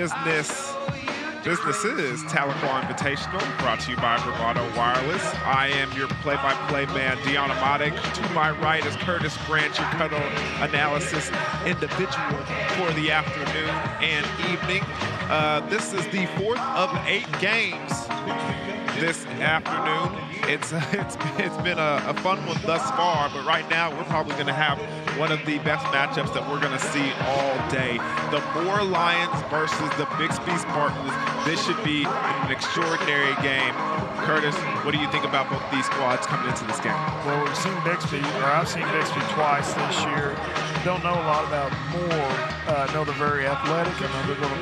business. Businesses Tahlequah Invitational, brought to you by Bravado Wireless. I am your play-by-play man, Deon Amatic. To my right is Curtis Branch, your cuddle analysis individual for the afternoon and evening. This is the 4th of 8 games this afternoon. It's been a fun one thus far, but right now we're probably going to have one of the best matchups that we're going to see all day. The Moore Lions versus the Bixby Spartans. This should be an extraordinary game. Curtis, what do you think about both these squads coming into this game? Well, we've seen Bixby, or I've seen Bixby twice this year. Don't know a lot about Moore. I know they're very athletic. I know they're going to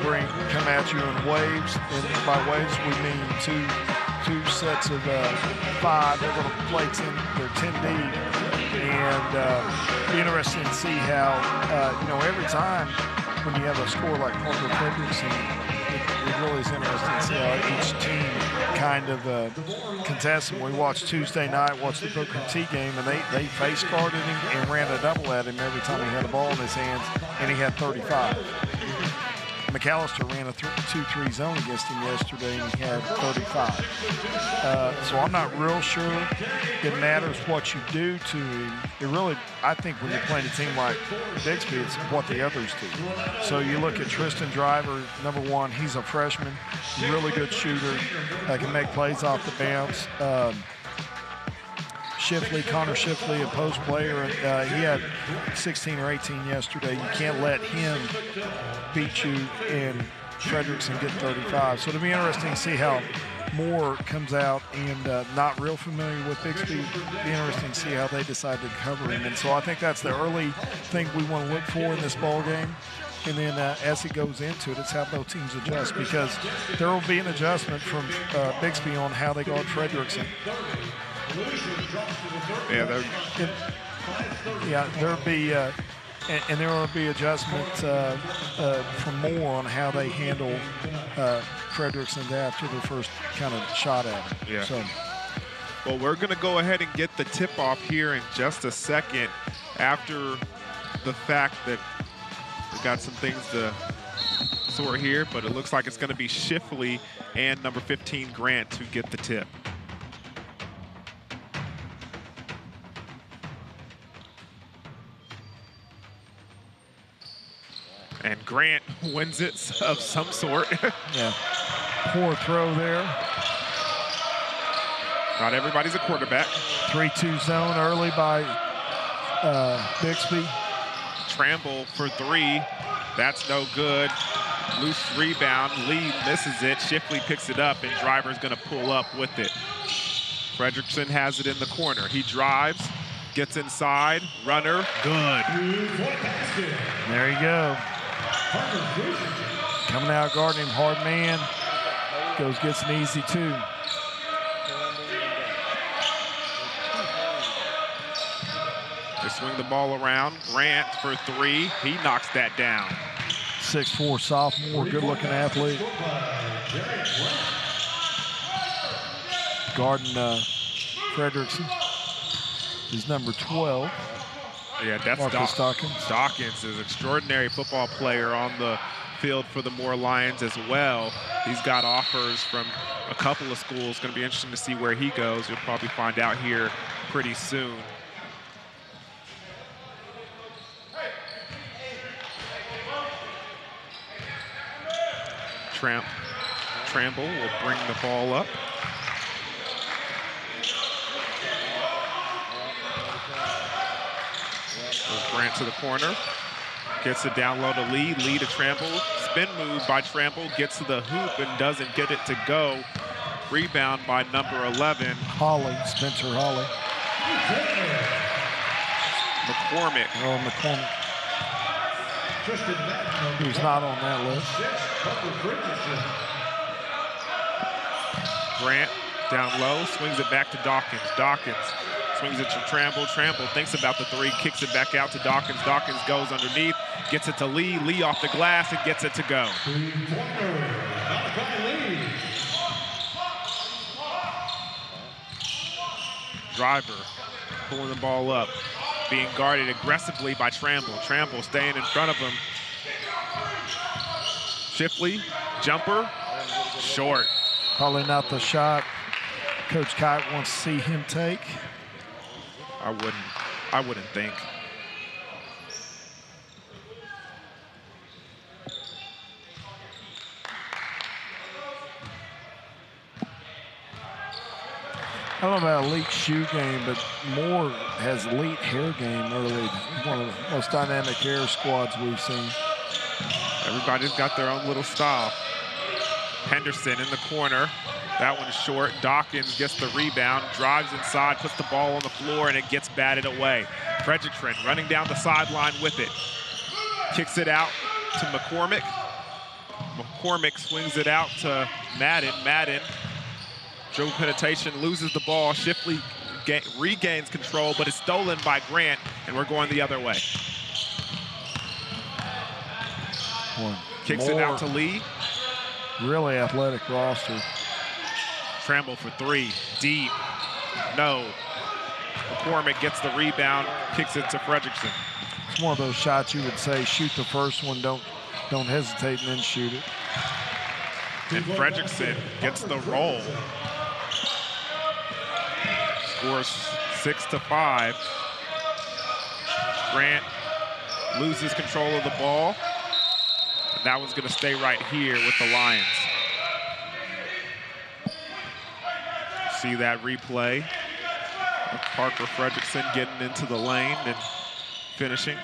come at you in waves. And by waves, we mean two sets of 5. They're going to play their 10 deep, and be interesting to see how every time when you have a score like Parker Frederickson, it really is interesting to see how each team kind of contests. And we watched Tuesday night, watched the Booker T game, and they face guarded him and ran a double at him every time he had a ball in his hands, and he had 35. McAllister ran a 2-3 zone against him yesterday, and he had 35. So I'm not real sure it matters what you do to him. It really, I think when you're playing a team like Bixby, it's what the others do. So you look at Tristan Driver, number 1, he's a freshman, really good shooter, can make plays off the bounce. Connor Shifley, a post player, and he had 16 or 18 yesterday. You can't let him beat you and Frederickson get 35. So it'll be interesting to see how Moore comes out, and not real familiar with Bixby. It'll be interesting to see how they decide to cover him. And so I think that's the early thing we want to look for in this ball game. And then as it goes into it, it's how both teams adjust, because there will be an adjustment from Bixby on how they guard Frederickson. There'll be and there will be adjustment from Moore on how they handle Frederickson after the first kind of shot at him. Yeah. So, well, we're going to go ahead and get the tip off here in just a second, after the fact that we got some things to sort here, but it looks like it's going to be Shifley and number 15 Grant to get the tip. And Grant wins it of some sort. Yeah, poor throw there. Not everybody's a quarterback. 3-2 zone early by Bixby. Tramble for 3. That's no good. Loose rebound. Lee misses it. Shifley picks it up, and Driver's going to pull up with it. Frederickson has it in the corner. He drives, gets inside. Runner, good. There you go. Coming out guarding him, hard man. Gets an easy 2. They swing the ball around. Grant for 3. He knocks that down. 6'4" sophomore, good-looking athlete. Guarding Frederickson. He's number 12. Yeah, that's Dawkins. Dawkins is an extraordinary football player on the field for the Moore Lions as well. He's got offers from a couple of schools. Going to be interesting to see where he goes. You'll probably find out here pretty soon. Tramble will bring the ball up. Goes Grant to the corner. Gets it down low to Lee. Lee to Tramble. Spin move by Tramble. Gets to the hoop and doesn't get it to go. Rebound by number 11. Spencer Hawley. McCormick. Oh, McCormick. Who's not on that list. Grant down low, swings it back to Dawkins. Dawkins swings it to Tramble. Tramble thinks about the 3, kicks it back out to Dawkins. Dawkins goes underneath, gets it to Lee. Lee off the glass and gets it to go. Driver pulling the ball up, being guarded aggressively by Tramble. Tramble staying in front of him. Shipley, jumper, short. Probably not the shot Coach Kite wants to see him take. I wouldn't think. I don't know about elite shoe game, but Moore has elite hair game early. One of the most dynamic hair squads we've seen. Everybody's got their own little style. Henderson in the corner. That one's short. Dawkins gets the rebound, drives inside, puts the ball on the floor, and it gets batted away. Frederickson running down the sideline with it. Kicks it out to McCormick. McCormick swings it out to Madden. Madden, dribble penetration, loses the ball. Shipley regains control, but it's stolen by Grant, and we're going the other way. Kicks it out to Lee. Really athletic roster. Tramble for three, deep, no. McCormick gets the rebound, kicks it to Frederickson. It's one of those shots you would say, shoot the first one, don't hesitate and then shoot it. And Frederickson gets the roll. Scores 6-5. Grant loses control of the ball. And that one's gonna stay right here with the Lions. See that replay of Parker Frederickson getting into the lane and finishing.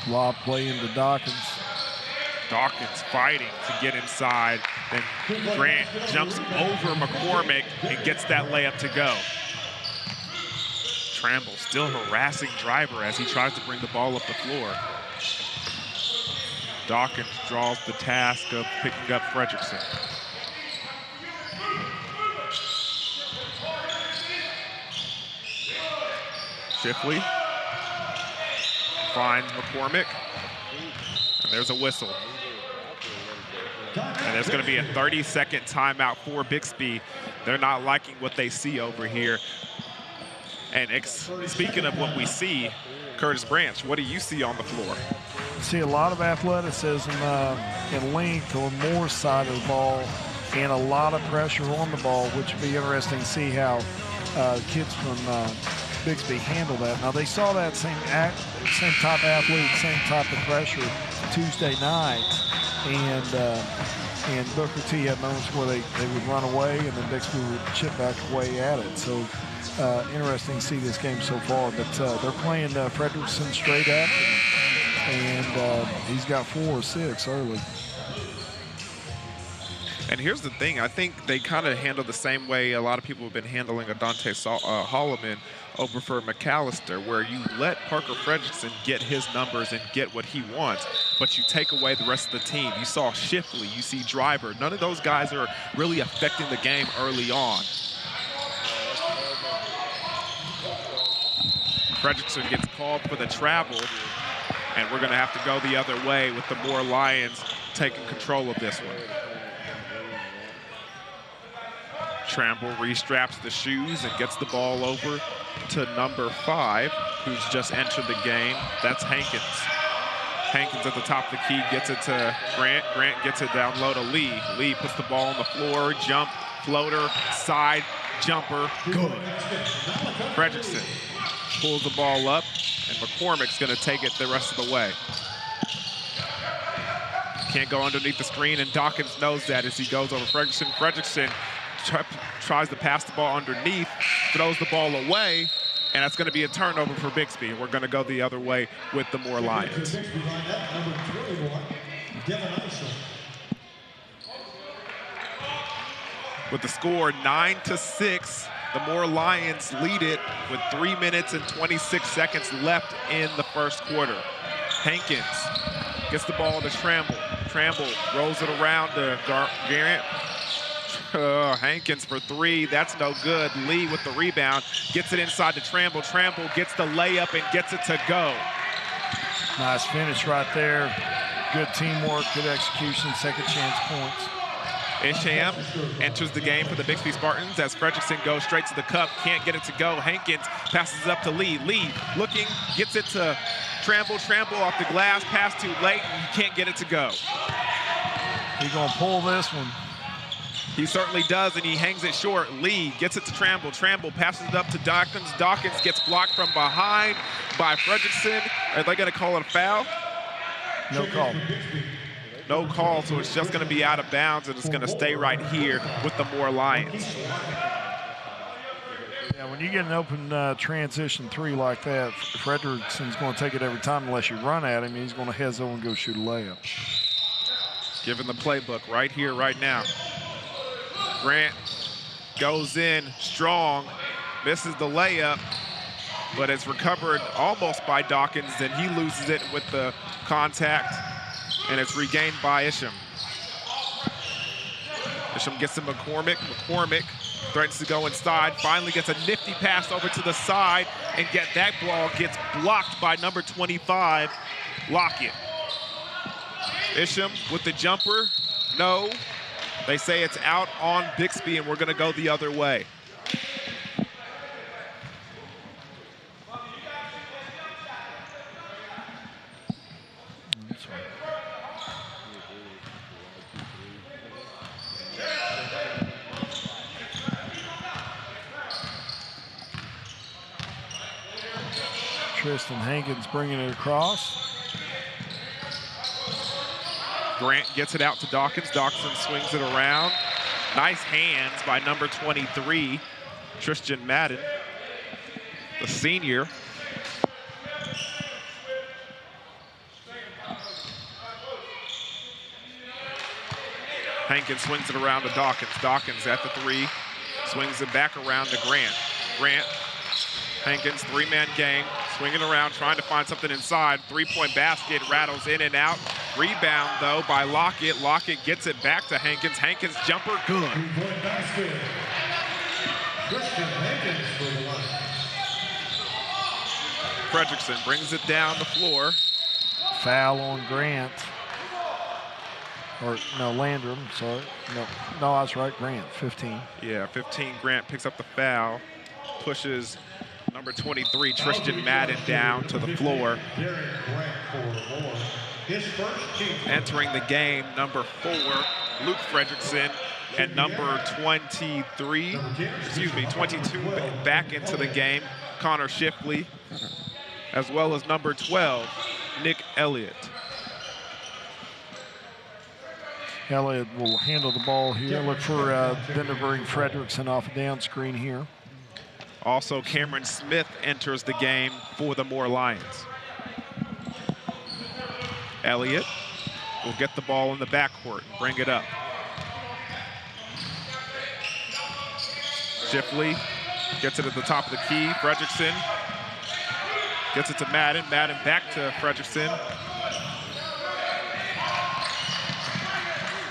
Lob play into Dawkins. Dawkins fighting to get inside. Then Grant jumps over McCormick and gets that layup to go. Tramble still harassing Driver as he tries to bring the ball up the floor. Dawkins draws the task of picking up Frederickson. Shipley finds McCormick, and there's a whistle. And there's going to be a 30-second timeout for Bixby. They're not liking what they see over here. And speaking of what we see, Curtis Branch, what do you see on the floor? See a lot of athleticism and length on Moore's side of the ball, and a lot of pressure on the ball, which would be interesting to see how kids from Bixby handle that. Now, they saw that same type of athlete, same type of pressure Tuesday night, and Booker T had moments where they would run away, and then Bixby would chip back away at it. So interesting to see this game so far. But they're playing Frederickson straight up, and he's got 4 or 6 early. And here's the thing, I think they kind of handle the same way a lot of people have been handling Adante Holloman over for McAllister, where you let Parker Frederickson get his numbers and get what he wants, but you take away the rest of the team. You saw Shipley, you see Driver. None of those guys are really affecting the game early on. Frederickson gets called for the travel, and we're going to have to go the other way with the Moore Lions taking control of this one. Tramble restraps the shoes and gets the ball over to number 5, who's just entered the game. That's Hankins. Hankins at the top of the key gets it to Grant. Grant gets it down low to Lee. Lee puts the ball on the floor, jump, floater, side, jumper, good. Frederickson pulls the ball up, and McCormick's gonna take it the rest of the way. Can't go underneath the screen, and Dawkins knows that as he goes over Frederickson. Frederickson tries to pass the ball underneath, throws the ball away, and that's going to be a turnover for Bixby. We're going to go the other way with the Moore Lions. With the score 9-6, the Moore Lions lead it with 3 minutes and 26 seconds left in the first quarter. Hankins gets the ball to Tramble. Tramble rolls it around to Garrett. Hankins for 3, that's no good. Lee with the rebound, gets it inside to Tramble. Tramble gets the layup and gets it to go. Nice finish right there. Good teamwork, good execution, second chance points. Isham enters the game for the Bixby Spartans as Frederickson goes straight to the cup, can't get it to go. Hankins passes it up to Lee. Lee looking, gets it to Tramble. Tramble off the glass, pass too late, and he can't get it to go. He's gonna pull this one. He certainly does, and he hangs it short. Lee gets it to Tramble. Tramble passes it up to Dawkins. Dawkins gets blocked from behind by Frederickson. Are they gonna call it a foul? No call. No call, so it's just going to be out of bounds, and it's going to stay right here with the Moore Lions. Yeah, when you get an open transition three like that, Frederickson's going to take it every time unless you run at him. He's going to head over and go shoot a layup. Given the playbook right here, right now. Grant goes in strong, misses the layup, but it's recovered almost by Dawkins, and he loses it with the contact. And it's regained by Isham. Isham gets to McCormick. McCormick threatens to go inside, finally gets a nifty pass over to the side, and that ball gets blocked by number 25, Lockett. Isham with the jumper, no. They say it's out on Bixby, and we're gonna go the other way. Tristan Hankins bringing it across. Grant gets it out to Dawkins. Dawkins swings it around. Nice hands by number 23, Tristan Madden, the senior. Hankins swings it around to Dawkins. Dawkins at the three, swings it back around to Grant. Grant, Hankins, three-man game, swinging around, trying to find something inside. Three-point basket, rattles in and out. Rebound, though, by Lockett. Lockett gets it back to Hankins. Hankins jumper, good. Three-point basket. Tristan Hankins for the line. Frederickson brings it down the floor. Foul on Grant. Or, no, Landrum, sorry. No, that's right, Grant, 15. Yeah, 15, Grant picks up the foul, pushes number 23, Tristan Madden, down to the floor. Entering the game, number 4, Luke Frederickson, and number 22 back into the game, Connor Shipley, as well as number 12, Nick Elliott. Elliott will handle the ball here. Look for them to bring Frederickson off a down screen here. Also, Cameron Smith enters the game for the Moore Lions. Elliott will get the ball in the backcourt and bring it up. Shipley gets it at the top of the key. Frederickson gets it to Madden. Madden back to Frederickson.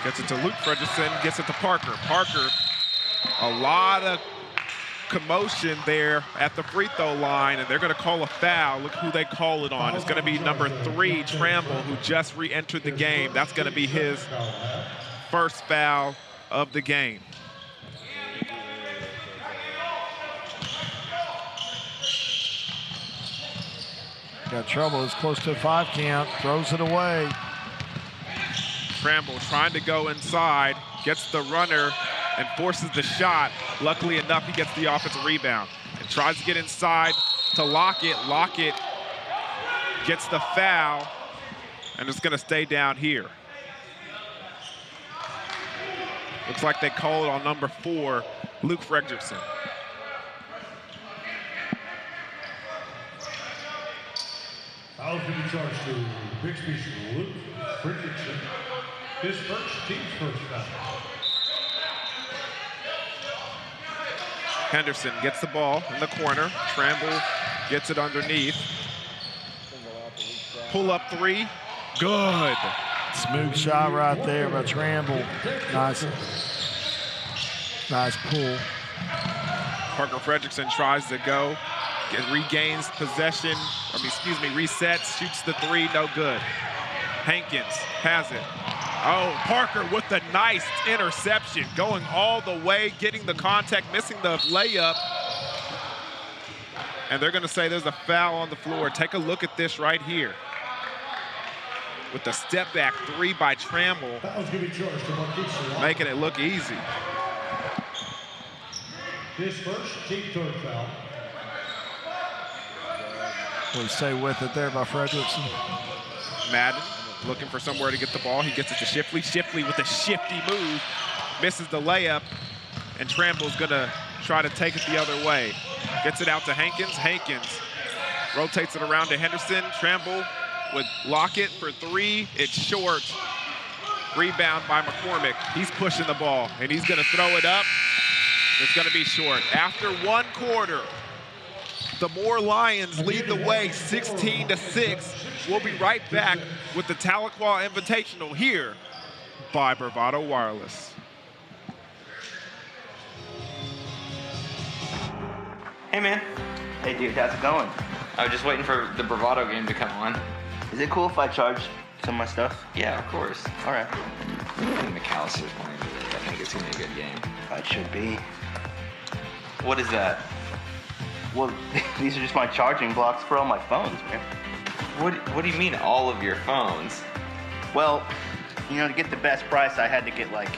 Gets it to Luke Frederickson, gets it to Parker. Parker, a lot of commotion there at the free throw line, and they're going to call a foul. Look who they call it on. It's going to be number 3, Tramble, who just re-entered the game. That's going to be his first foul of the game. Got trouble. It's close to a 5 count. Throws it away. Tramble trying to go inside, gets the runner and forces the shot. Luckily enough, he gets the offensive rebound and tries to get inside to Lockett. Lockett gets the foul, and it's going to stay down here. Looks like they call it on number 4, Luke Frederickson. Foul to be charged to Bixby's Luke Frederickson. His team's first foul. Henderson gets the ball in the corner. Tramble gets it underneath. Pull up 3, good. Smooth shot right there by Tramble. Nice pull. Parker Frederickson tries to go, regains possession, resets, shoots the 3, no good. Hankins has it. Oh, Parker with the nice interception, going all the way, getting the contact, missing the layup. And they're gonna say there's a foul on the floor. Take a look at this right here. With the step back three by Tramble, making it look easy. His first team third foul. We'll stay with it there by Frederickson. Madden looking for somewhere to get the ball. He gets it to Shifley. Shifley with a shifty move, misses the layup, and Tramble's gonna try to take it the other way. Gets it out to Hankins. Hankins rotates it around to Henderson. Tramble with Lockett for three. It's short. Rebound by McCormick. He's pushing the ball, and he's gonna throw it up. It's gonna be short. After one quarter, the Moore Lions lead the way 16-6. We'll be right back with the Tahlequah Invitational here by Bravado Wireless. Hey, man. Hey, dude, how's it going? I was just waiting for the Bravado game to come on. Is it cool if I charge some of my stuff? Yeah, of course. All right. I think McAllister's playing today. I think it's going to be a good game. It should be. What is that? Well, these are just my charging blocks for all my phones, man. What do you mean, all of your phones? Well, you know, to get the best price, I had to get like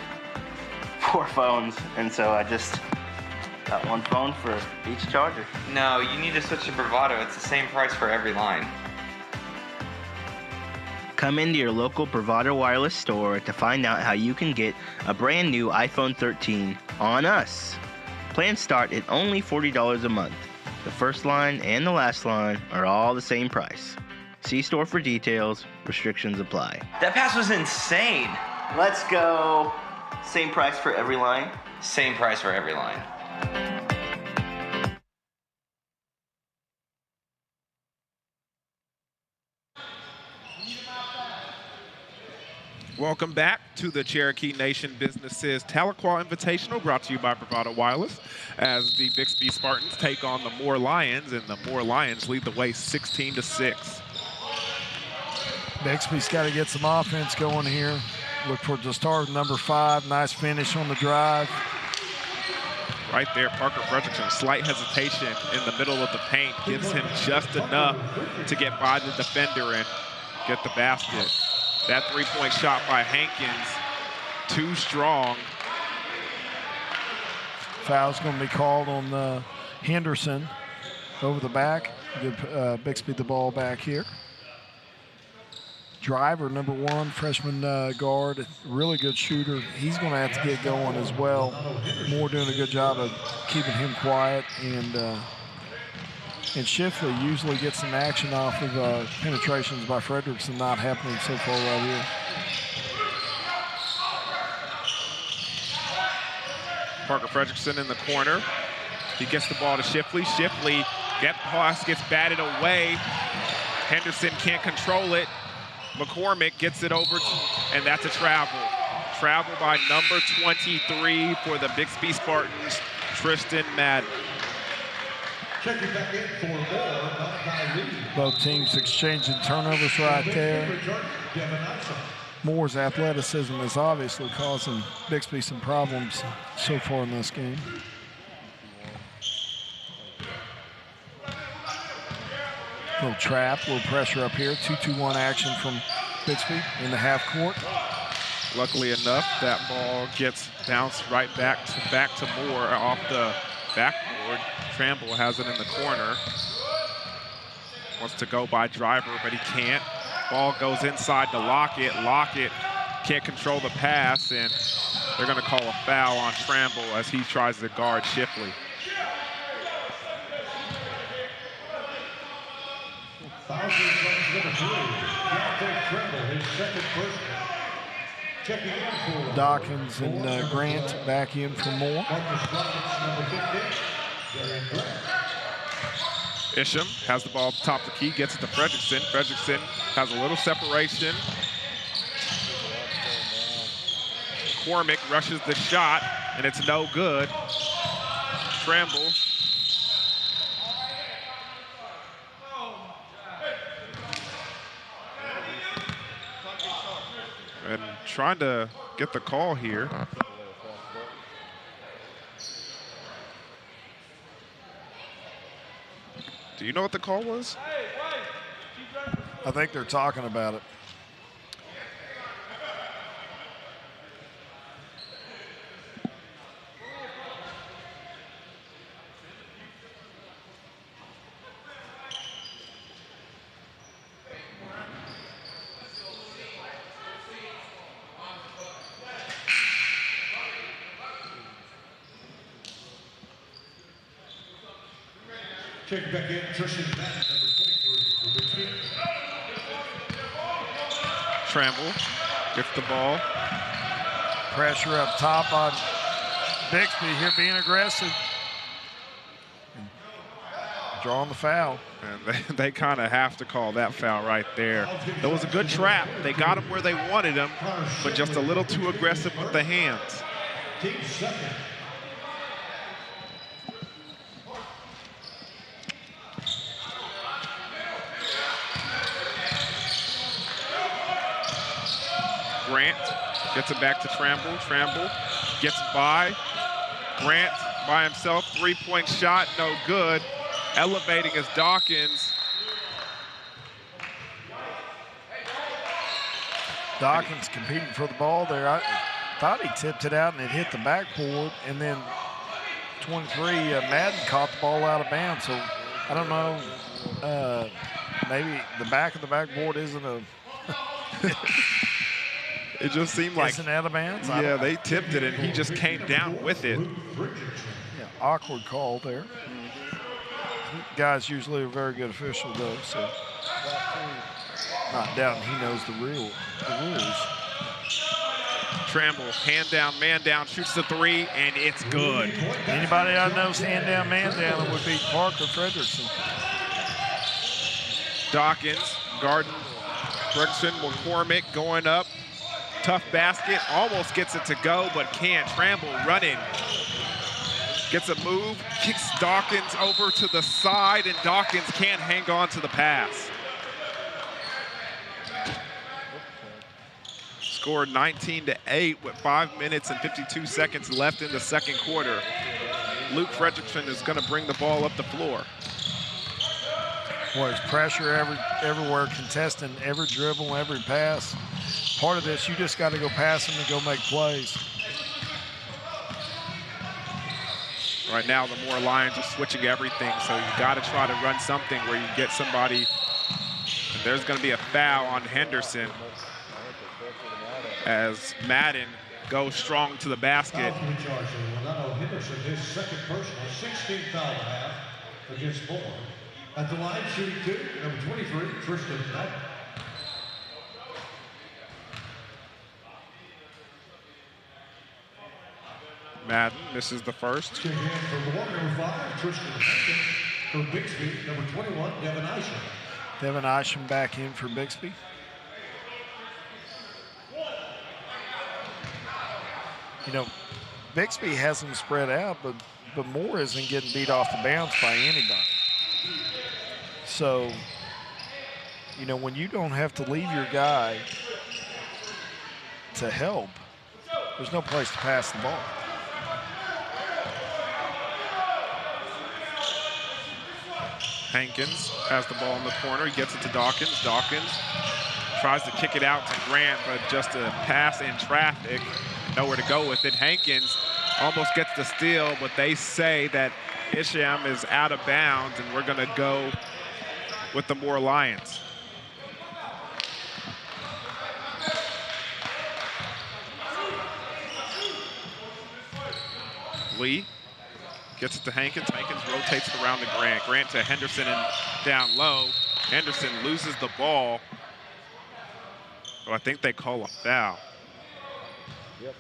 4 phones, and so I just got 1 phone for each charger. No, you need to switch to Bravado. It's the same price for every line. Come into your local Bravado Wireless store to find out how you can get a brand new iPhone 13 on us. Plans start at only $40 a month. The first line and the last line are all the same price. See store for details. Restrictions apply. That pass was insane. Let's go. Same price for every line. Same price for every line. Welcome back to the Cherokee Nation Businesses Tahlequah Invitational, brought to you by Bravado Wireless, as the Bixby Spartans take on the Moore Lions, and the Moore Lions lead the way 16-6. Bixby's got to get some offense going here. Look for the start of number 5. Nice finish on the drive. Right there, Parker Frederickson, slight hesitation in the middle of the paint, gives him just enough to get by the defender and get the basket. That three-point shot by Hankins, too strong. Foul's going to be called on Henderson over the back. Give Bixby the ball back here. Driver, number 1, freshman guard, really good shooter. He's going to have to get going as well. Moore doing a good job of keeping him quiet, and Shifley usually gets some action off of penetrations by Frederickson, not happening so far right here. Parker Frederickson in the corner. He gets the ball to Shifley. Shifley, that pass gets batted away. Henderson can't control it. McCormick gets it over, and that's a travel. Travel by number 23 for the Bixby Spartans, Tristan Madden. Checking back in for Moore, Both teams exchanging turnovers right there. Moore's athleticism is obviously causing Bixby some problems so far in this game. Little trap, little pressure up here. 2-2-1 action from Bixby in the half court. Luckily enough, that ball gets bounced right back to Moore off the backboard. Tramble has it in the corner. Wants to go by driver, but he can't. Ball goes inside to Lockett. Lockett can't control the pass, and they're going to call a foul on Tramble as he tries to guard Shifley. Dawkins and Grant back in for Moore. Isham has the ball at the top of the key, gets it to Frederickson. Frederickson has a little separation. McCormick rushes the shot, and it's no good. Tramble. And trying to get the call here. Do you know what the call was? I think they're talking about it. Check back in, Tristan Madden, number 23 for Bixby. Tramble gets the ball. Pressure up top on Bixby here being aggressive. Drawing the foul. And they kind of have to call that foul right there. That was a good trap. They got him where they wanted him, but just a little too aggressive with the hands. Team second. Grant gets it back to Tramble. Tramble gets by. Grant by himself, three-point shot, no good. Elevating is Dawkins. Dawkins competing for the ball there. I thought he tipped it out and it hit the backboard, and then 23, Madden caught the ball out of bounds. So I don't know, maybe the back of the backboard isn't a It just seemed like, isn't out of bounds. yeah, they tipped it and he just came down with it. Yeah, awkward call there. Guy's usually a very good official though, so not doubting he knows the rules. Tramble, hand down, man down, shoots the three, and it's good. Anybody I know's hand down, man down, it would be Parker Frederickson. Dawkins, Garden, Frederickson, McCormick going up. Tough basket, almost gets it to go, but can't. Tramble running. Gets a move, kicks Dawkins over to the side, and Dawkins can't hang on to the pass. Scored 19-8 with 5 minutes and 52 seconds left in the second quarter. Luke Frederickson is going to bring the ball up the floor. Boy, there's pressure everywhere, contesting every dribble, every pass. Part of this, you just got to go pass them and go make plays. Right now, the Moore Lions are switching everything, so you got to try to run something where you get somebody. And there's going to be a foul on Henderson as Madden goes strong to the basket. Henderson, his second personal, 16th foul and a half against Moore. At the line, shooting two, number 23, Tristan Madden. Madden misses the first. Check in for Moore, number 5, Tristan Madden. For Bixby, number 21, Devin Isham. Devin Isham back in for Bixby. You know, Bixby has them spread out, but Moore isn't getting beat off the bounce by anybody. So, you know, when you don't have to leave your guy to help, there's no place to pass the ball. Hankins has the ball in the corner. He gets it to Dawkins. Dawkins tries to kick it out to Grant, but just a pass in traffic. Nowhere to go with it. Hankins almost gets the steal, but they say that Isham is out of bounds, and we're going to go with the Moore Lions. Lee gets it to Hankins. Hankins rotates it around to Grant. Grant to Henderson and down low. Henderson loses the ball. So I think they call a foul. Yep.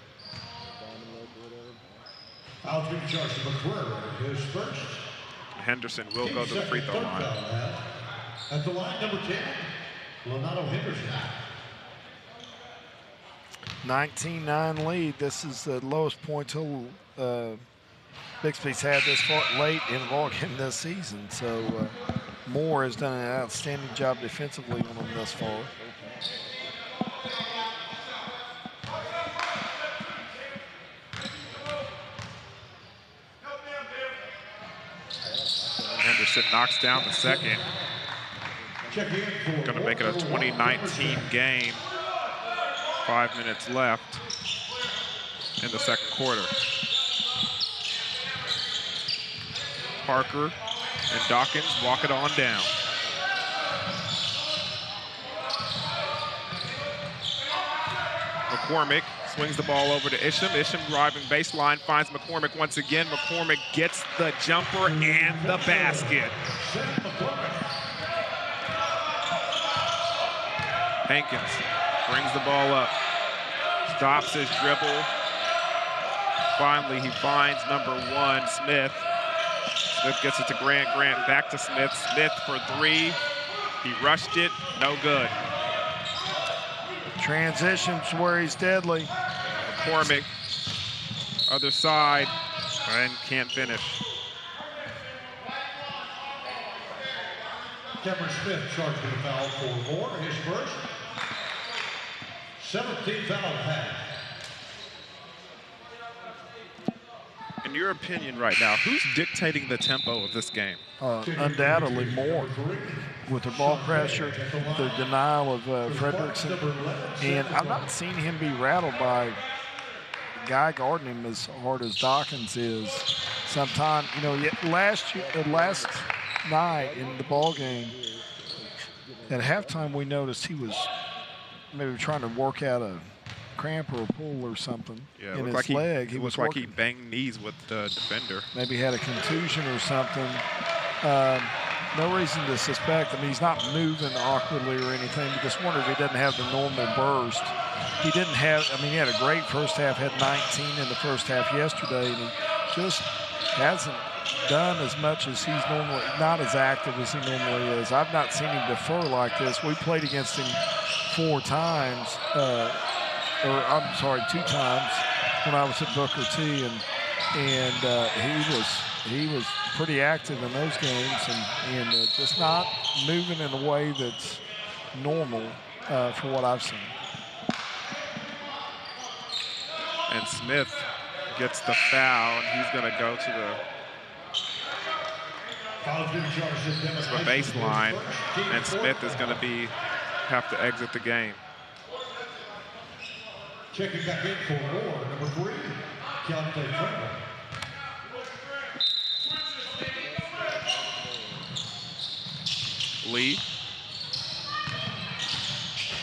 Foul to be charged to McQuarrie, his first. Henderson will go to the free throw line. At the line, number 10, Leonardo Henderson. 19-9 lead. This is the lowest point total Bixby's had this far late in the ball game this season. So Moore has done an outstanding job defensively on them thus far. Fredrickson knocks down the second. Going to make it a 2019 game. 5 minutes left in the second quarter. Parker and Dawkins walk it on down. McCormick swings the ball over to Isham. Isham driving baseline, finds McCormick once again. McCormick gets the jumper and the basket. Hankins brings the ball up, stops his dribble. Finally, he finds number 1, Smith. Smith gets it to Grant. Grant back to Smith. Smith for 3. He rushed it, no good. Transitions where he's deadly. McCormick, other side, and can't finish. Cameron Smith charged with a foul for Moore, his first. 17th foul half. In your opinion right now, who's dictating the tempo of this game? Undoubtedly Moore, with the ball pressure, the denial of Fredrickson. And I've not seen him be rattled by a guy guarding him as hard as Dawkins is. Sometime, you know, last night in the ball game, at halftime we noticed he was maybe trying to work out a cramp or a pull or something in his leg. It looked like he banged knees with the defender. Maybe had a contusion or something. No reason to suspect. I mean, he's not moving awkwardly or anything, but just wonder if he doesn't have the normal burst. He didn't have, I mean, he had a great first half, had 19 in the first half yesterday, and he just hasn't done as much as he's normally, not as active as he normally is. I've not seen him defer like this. We played against him 4 times, or I'm sorry, 2 times when I was at Booker T, and he was pretty active in those games, and just not moving in a way that's normal for what I've seen. And Smith gets the foul, and he's going to go to the baseline, and Smith is going to have to exit the game. Checking back in for Moore, number 3, Keontae Franklin. Lee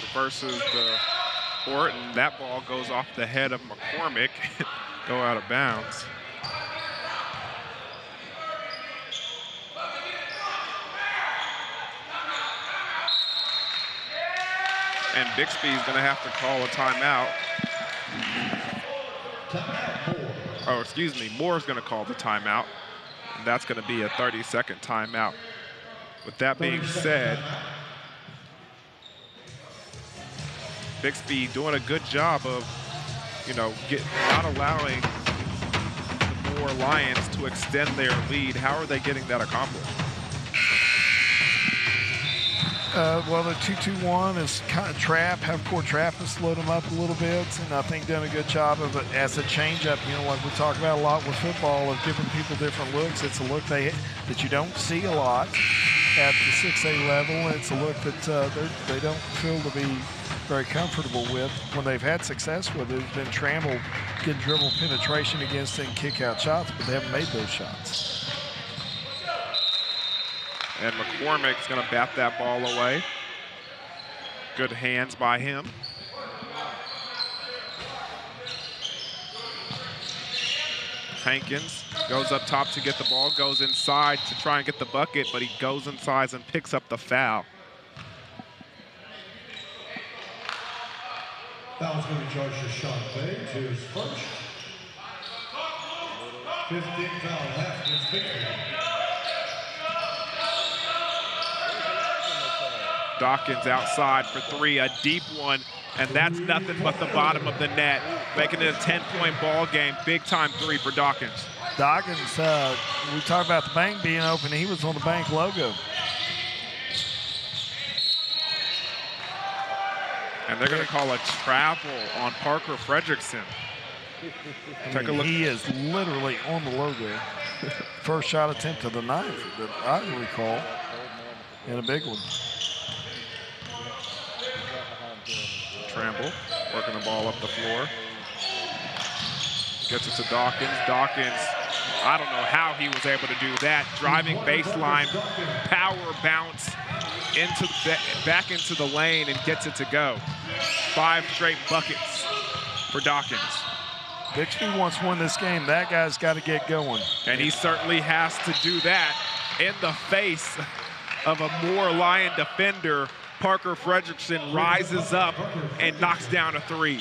reverses the court, and that ball goes off the head of McCormick, go out of bounds. And Bixby is going to have to call a timeout. Oh, excuse me, Moore's going to call the timeout, and that's going to be a 30-second timeout. With that being said, Bixby doing a good job of, not allowing the Moore Lions to extend their lead. How are they getting that accomplished? Well, the 2-2-1 is kind of trap, half-court trap has slowed them up a little bit, and I think done a good job of it as a change-up. Like we talk about a lot with football, of giving people different looks. It's a look that you don't see a lot at the 6A level. It's a look that they don't feel to be very comfortable with. When they've had success with it, it's been Trammell getting dribble penetration against and kick-out shots, but they haven't made those shots. And McCormick's going to bat that ball away. Good hands by him. Hankins goes up top to get the ball, goes inside to try and get the bucket, but he goes inside and picks up the foul. Foul's going to be charged to Sean Page, his first. 15 foul half against Bixby. Dawkins outside for 3, a deep one, and that's nothing but the bottom of the net, making it a 10-point ball game. Big-time 3 for Dawkins. Dawkins, we talked about the bank being open. He was on the bank logo. And they're going to call a travel on Parker Fredrickson. Take a look. He is literally on the logo. First shot attempt of the night that I can recall, and a big one. Tramble working the ball up the floor. Gets it to Dawkins. Dawkins, I don't know how he was able to do that. Driving baseline, power bounce back into the lane and gets it to go. 5 straight buckets for Dawkins. Bixby wants to win this game. That guy's got to get going. And he certainly has to do that in the face of a more Lion defender. Parker Fredrickson rises up and knocks down a 3.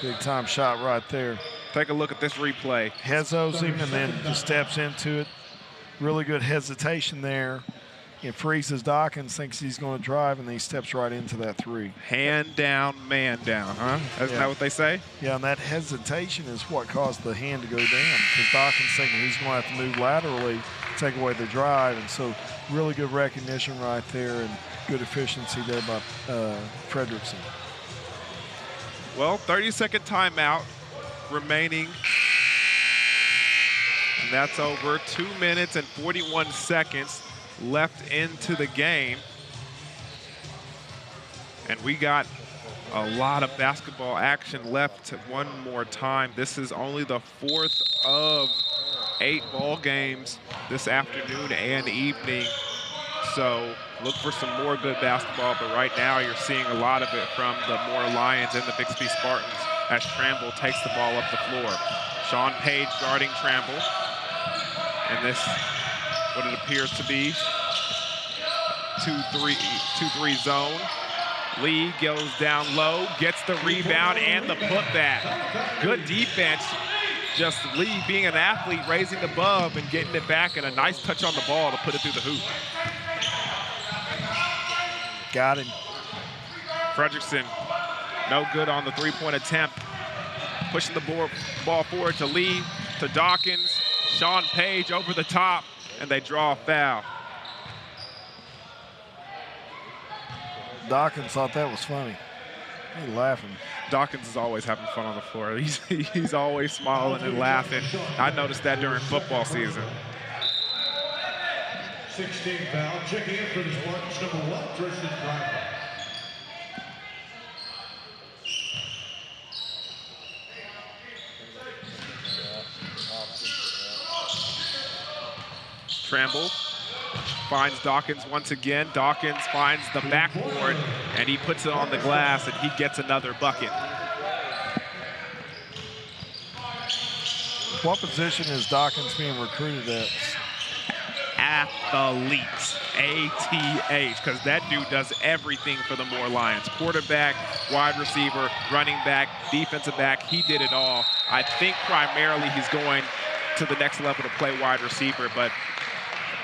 Big time shot right there. Take a look at this replay. Hezos him and then just steps into it. Really good hesitation there. It freezes Dawkins, thinks he's going to drive, and then he steps right into that 3. Hand down, man down, huh? Isn't that what they say? Yeah, and that hesitation is what caused the hand to go down, because Dawkins thinking he's going to have to move laterally, take away the drive, and so really good recognition right there and good efficiency there by Fredrickson. Well, 30-second timeout remaining. And that's over 2 minutes and 41 seconds left into the game. And we got a lot of basketball action left one more time. This is only the 4th of 8 ball games this afternoon and evening. So look for some more good basketball, but right now you're seeing a lot of it from the Moore Lions and the Bixby Spartans as Tramble takes the ball up the floor. Sean Page guarding Tramble. And this, what it appears to be, 2-3 zone. Lee goes down low, gets the rebound and the putback. Good defense. Just Lee being an athlete, raising above and getting it back, and a nice touch on the ball to put it through the hoop. Got him. Fredrickson, no good on the 3-point attempt. Pushing the ball forward to Lee, to Dawkins. Sean Page over the top, and they draw a foul. Dawkins thought that was funny. He's laughing. Dawkins is always having fun on the floor. He's always smiling and laughing. I noticed that during football season. 16 foul, checking in for the Spartans, number 1, Tristan Brown. Tramble finds Dawkins once again. Dawkins finds the backboard, and he puts it on the glass, and he gets another bucket. What position is Dawkins being recruited at? Athlete, ATH, because that dude does everything for the Moore Lions. Quarterback, wide receiver, running back, defensive back, he did it all. I think primarily he's going to the next level to play wide receiver, but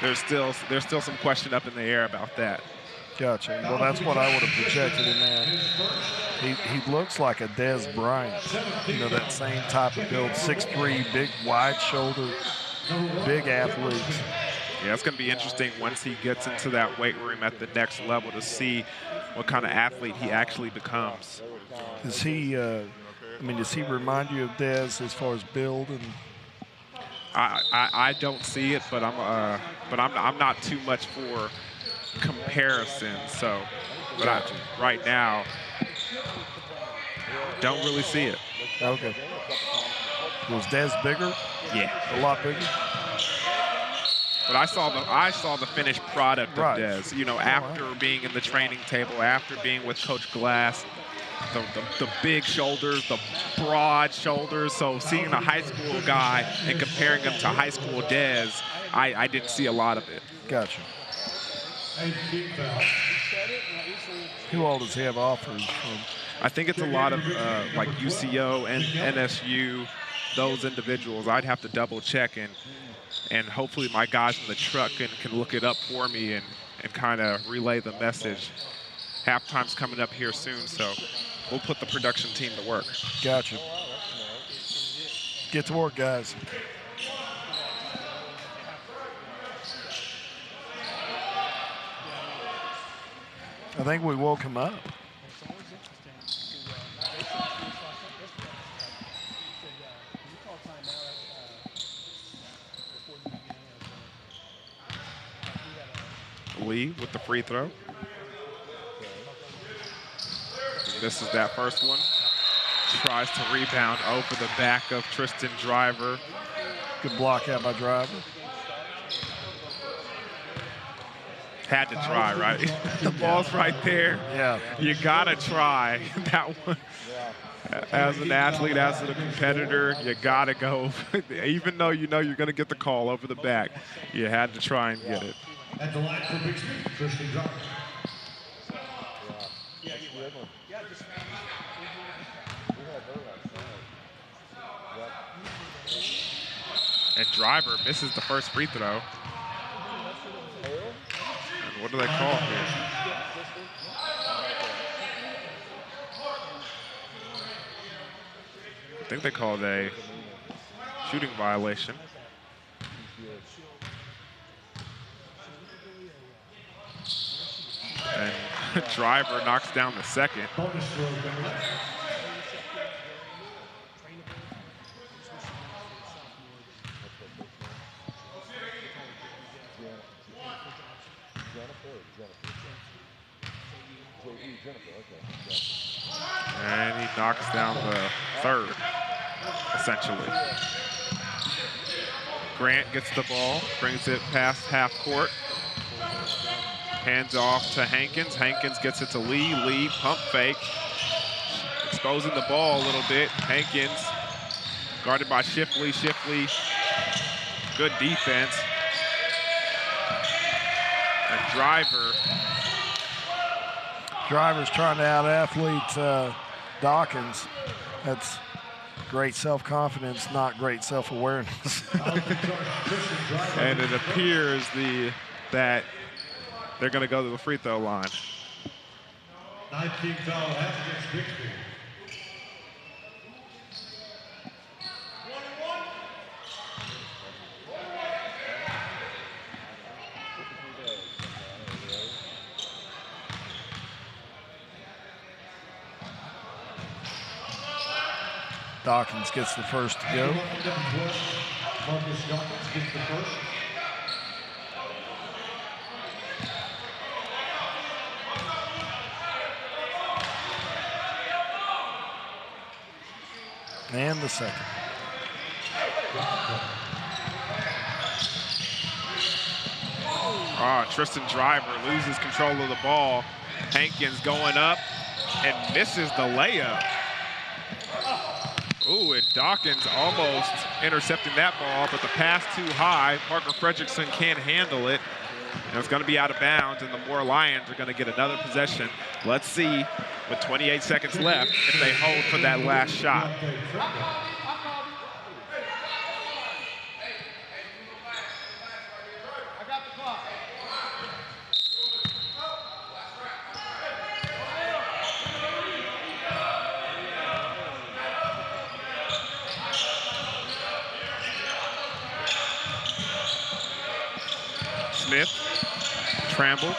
there's still some question up in the air about that. Gotcha. Well, that's what I would have projected him at. He looks like a Des Bryant. You know, that same type of build, 6'3", big, wide shoulder, big athlete. Yeah, it's going to be interesting once he gets into that weight room at the next level to see what kind of athlete he actually becomes. Does he, does he remind you of Des as far as build? And I don't see it, but I'm not too much for comparison. So, but right now, don't really see it. Okay. Was Des bigger? Yeah, a lot bigger. But I saw the finished product of Des. You know, after being in the training table, after being with Coach Glass, the big shoulders, the broad shoulders. So seeing the high school guy and comparing him to high school Des, I didn't see a lot of it. Gotcha. Who all does he have offers from? I think it's a lot of like UCO and NSU, those individuals. I'd have to double check, and hopefully my guys in the truck can look it up for me and kind of relay the message. Halftime's coming up here soon, so we'll put the production team to work. Gotcha. Get to work, guys. I think we woke him up. Lee with the free throw. This is that first one. Tries to rebound over the back of Tristan Driver. Good block out by Driver. Had to try, right? The ball's right there. Yeah. You gotta try that one. As an athlete, as a competitor, you gotta go. Even though you know you're gonna get the call over the back, you had to try and get it. At the line for Bixby, Tristan Driver. And Driver misses the first free throw. And what do they call here? I think they called a shooting violation. And Driver knocks down the second. Bonus throw coming up. And he knocks down the third, essentially. Grant gets the ball, brings it past half court. Hands off to Hankins. Hankins gets it to Lee. Lee, pump fake. Exposing the ball a little bit. Hankins, guarded by Shifley. Shifley, good defense. And Driver. Driver's trying to out-athlete Dawkins. That's great self-confidence, not great self-awareness. And it appears that they're going to go to the free throw line. 19 foul half against Bixby. Dawkins gets the first to go. Marcus Dawkins gets the first. And the second. Tristan Driver loses control of the ball. Hankins going up and misses the layup. Ooh, and Dawkins almost intercepting that ball, but the pass too high. Parker Fredrickson can't handle it. And it's going to be out of bounds, and the Moore Lions are going to get another possession. Let's see, with 28 seconds left, if they hold for that last shot. Smith, Tramble.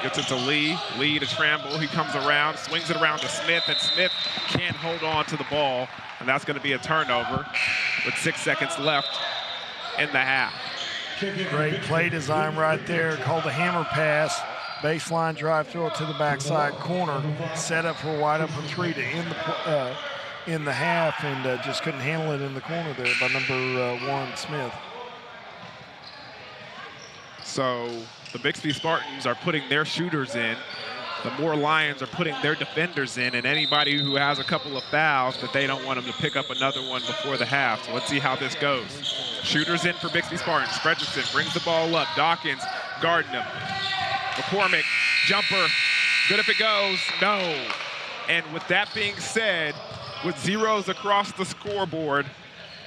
Gets it to Lee. Lee to Tramble. He comes around, swings it around to Smith, and Smith can't hold on to the ball. And that's going to be a turnover with 6 seconds left in the half. Great play design right there. Called a hammer pass. Baseline drive, throw it to the backside corner. Set up for a wide open three to end the in the half, and just couldn't handle it in the corner there by number 1, Smith. So the Bixby Spartans are putting their shooters in. The Moore Lions are putting their defenders in, and anybody who has a couple of fouls that they don't want them to pick up another one before the half. So let's see how this goes. Shooters in for Bixby Spartans. Fredrickson brings the ball up. Dawkins guarding him. McCormick, jumper. Good if it goes. No. And with that being said, with zeros across the scoreboard,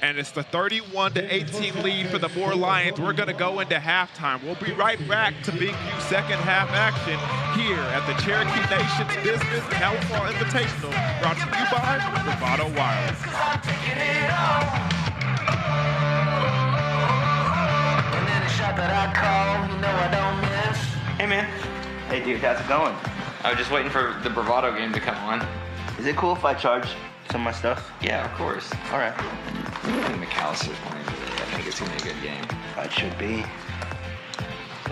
and it's the 31-18 lead for the Moore Lions, we're going to go into halftime. We'll be right back to Big U second half action here at the Cherokee Nation's Business Tahlequah Invitational, brought to you by Bravado Wireless. Hey, man. Hey, dude, how's it going? I was just waiting for the Bravado game to come on. Is it cool if I charge some of my stuff? Yeah, of course. All right. I think McAllister's playing today. I think it's gonna be a good game. That should be.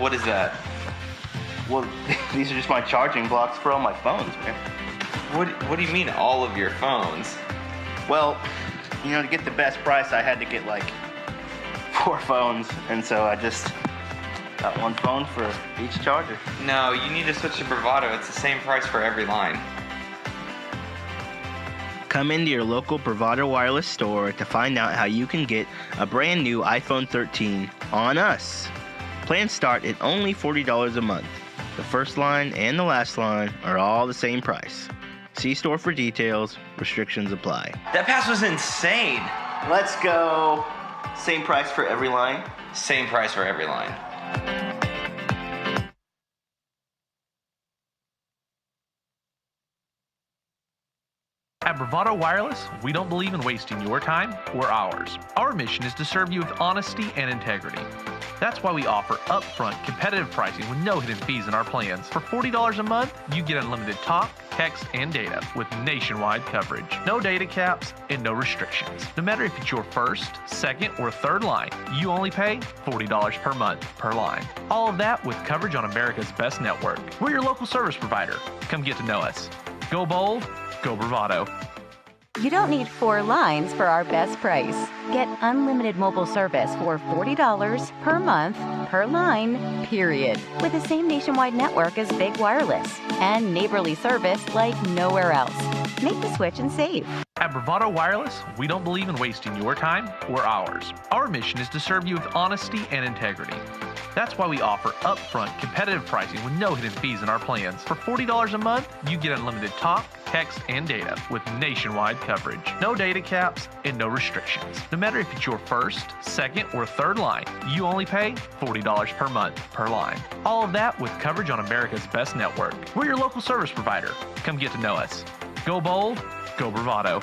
What is that? Well, these are just my charging blocks for all my phones, man. What do you mean all of your phones? Well, you know, to get the best price, I had to get like 4 phones, and so I just got 1 phone for each charger. No, you need to switch to Bravado. It's the same price for every line. Come into your local Bravado Wireless store to find out how you can get a brand new iPhone 13 on us. Plans start at only $40 a month. The first line and the last line are all the same price. See store for details. Restrictions apply. That pass was insane. Let's go. Same price for every line. Same price for every line. At Bravado Wireless, we don't believe in wasting your time or ours. Our mission is to serve you with honesty and integrity. That's why we offer upfront competitive pricing with no hidden fees in our plans. For $40 a month, you get unlimited talk, text, and data with nationwide coverage. No data caps and no restrictions. No matter if it's your first, second, or third line, you only pay $40 per month per line. All of that with coverage on America's best network. We're your local service provider. Come get to know us. Go bold, go Bravado. You don't need 4 lines for our best price. Get unlimited mobile service for $40 per month per line, period. With the same nationwide network as Big Wireless and neighborly service like nowhere else. Make the switch and save. At Bravado Wireless, we don't believe in wasting your time or ours. Our mission is to serve you with honesty and integrity. That's why we offer upfront competitive pricing with no hidden fees in our plans. For $40 a month, you get unlimited talk, text, and data with nationwide coverage. No data caps and no restrictions. No matter if it's your first, second, or third line, you only pay $40 per month per line. All of that with coverage on America's best network. We're your local service provider. Come get to know us. Go bold, go Bravado.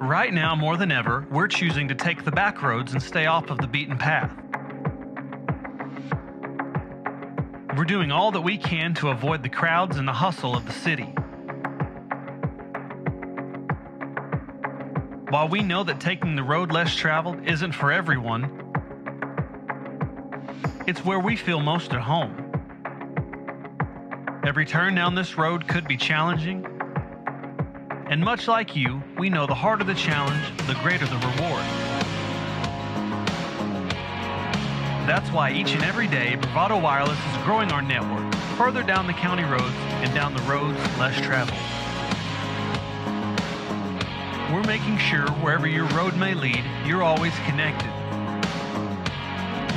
Right now, more than ever, we're choosing to take the back roads and stay off of the beaten path. We're doing all that we can to avoid the crowds and the hustle of the city. While we know that taking the road less traveled isn't for everyone, it's where we feel most at home. Every turn down this road could be challenging, and much like you, we know the harder the challenge, the greater the reward. That's why each and every day, Bravado Wireless is growing our network further down the county roads and down the roads less traveled. We're making sure wherever your road may lead, you're always connected.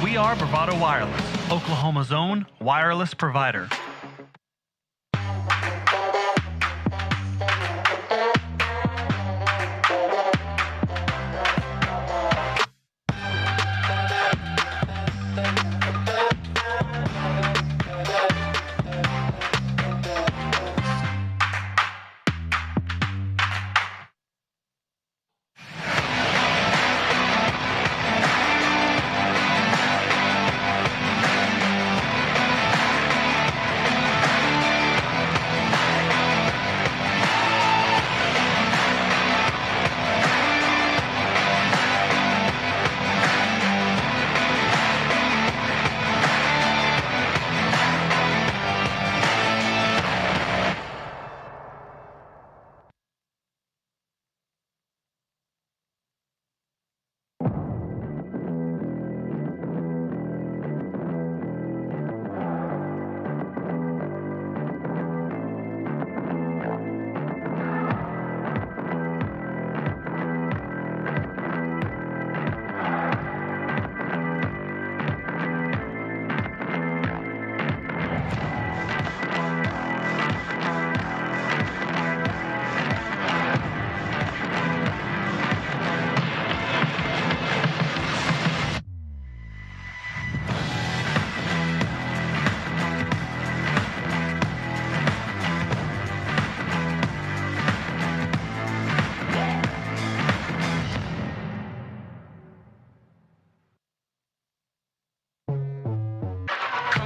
We are Bravado Wireless, Oklahoma's own wireless provider.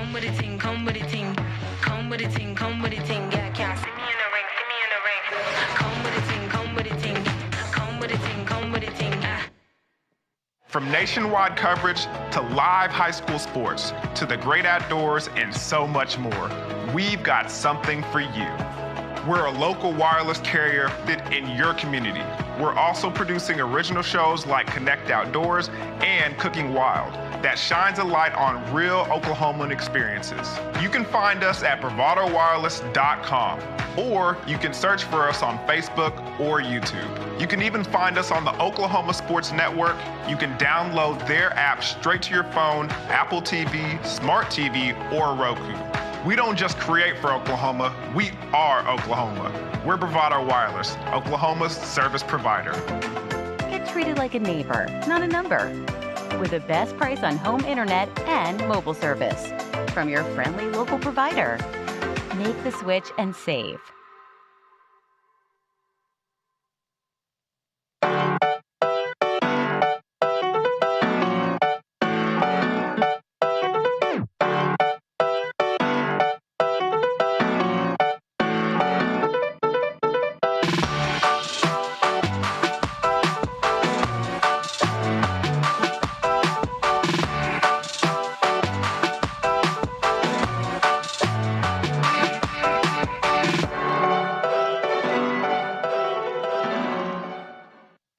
Come with it, ting, come with it, ting. Come with it, ting, come with it, ting. Yeah, can't sit me in the ring, sit me in the ring. Come with it, ting, come with it, ting. Come with it, ting, come with it, ting. From nationwide coverage to live high school sports to the great outdoors and so much more, we've got something for you. We're a local wireless carrier fit in your community. We're also producing original shows like Connect Outdoors and Cooking Wild that shines a light on real Oklahoman experiences. You can find us at bravadowireless.com, or you can search for us on Facebook or YouTube. You can even find us on the Oklahoma Sports Network. You can download their app straight to your phone, Apple TV, Smart TV, or Roku. We don't just create for Oklahoma, we are Oklahoma. We're Bravado Wireless, Oklahoma's service provider. Get treated like a neighbor, not a number. With the best price on home internet and mobile service from your friendly local provider. Make the switch and save.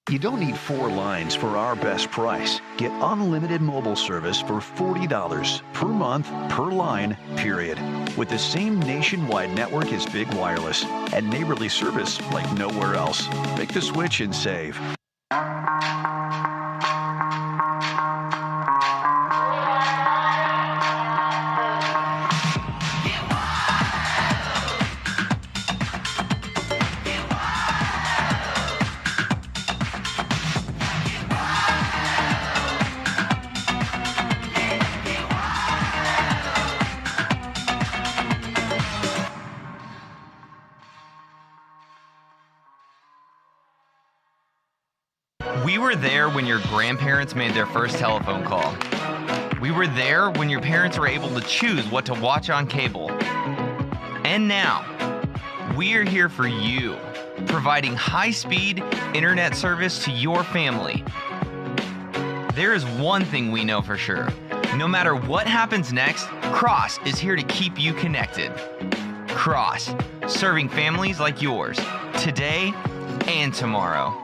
You don't need 4 lines for our best price. Get unlimited mobile service for $40 per month per line, period. With the same nationwide network as Big Wireless and neighborly service like nowhere else. Make the switch and save. We were there when your grandparents made their first telephone call. We were there when your parents were able to choose what to watch on cable. And now, we are here for you, providing high-speed internet service to your family. There is one thing we know for sure. No matter what happens next, Cross is here to keep you connected. Cross, serving families like yours, today and tomorrow.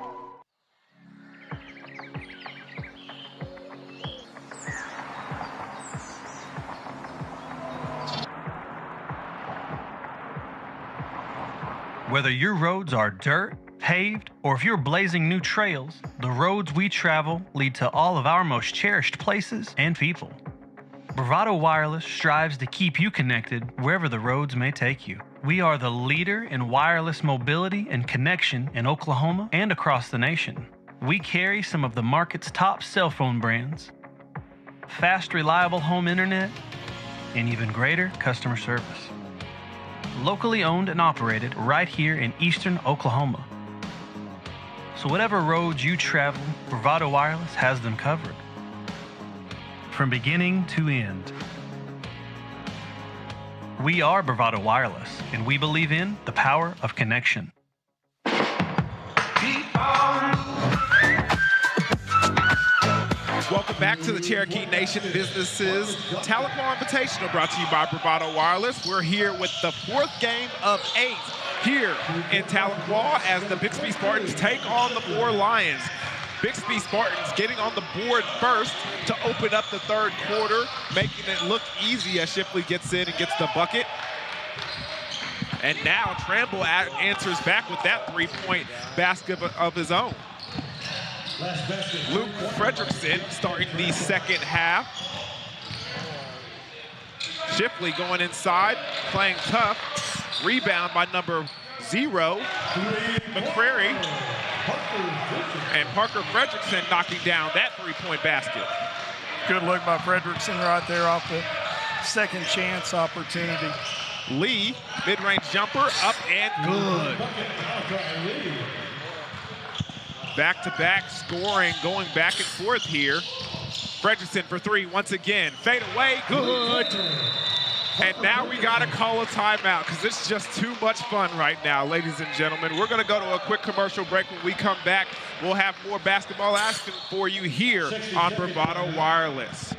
Whether your roads are dirt, paved, or if you're blazing new trails, the roads we travel lead to all of our most cherished places and people. Bravado Wireless strives to keep you connected wherever the roads may take you. We are the leader in wireless mobility and connection in Oklahoma and across the nation. We carry some of the market's top cell phone brands, fast, reliable home internet, and even greater customer service. Locally owned and operated right here in eastern Oklahoma. So whatever roads you travel, Bravado Wireless has them covered. From beginning to end. We are Bravado Wireless, and we believe in the power of connection. Welcome back to the Cherokee Nation Businesses Tahlequah Invitational, brought to you by Bravado Wireless. We're here with the 4th game of 8 here in Tahlequah as the Bixby Spartans take on the Moore Lions. Bixby Spartans getting on the board first to open up the 3rd quarter, making it look easy as Shipley gets in and gets the bucket. And now Tramble answers back with that 3-point basket of his own. Luke Fredrickson starting the 2nd half. Shipley going inside, playing tough. Rebound by number 0, McCrary. And Parker Fredrickson knocking down that 3-point basket. Good look by Fredrickson right there off the second chance opportunity. Lee, mid-range jumper, up and good. Back-to-back scoring, going back and forth here. Fredrickson for 3 once again. Fade away, good. And now we got to call a timeout because it's just too much fun right now, ladies and gentlemen. We're going to go to a quick commercial break. When we come back, we'll have more basketball action for you here on Bravado Wireless.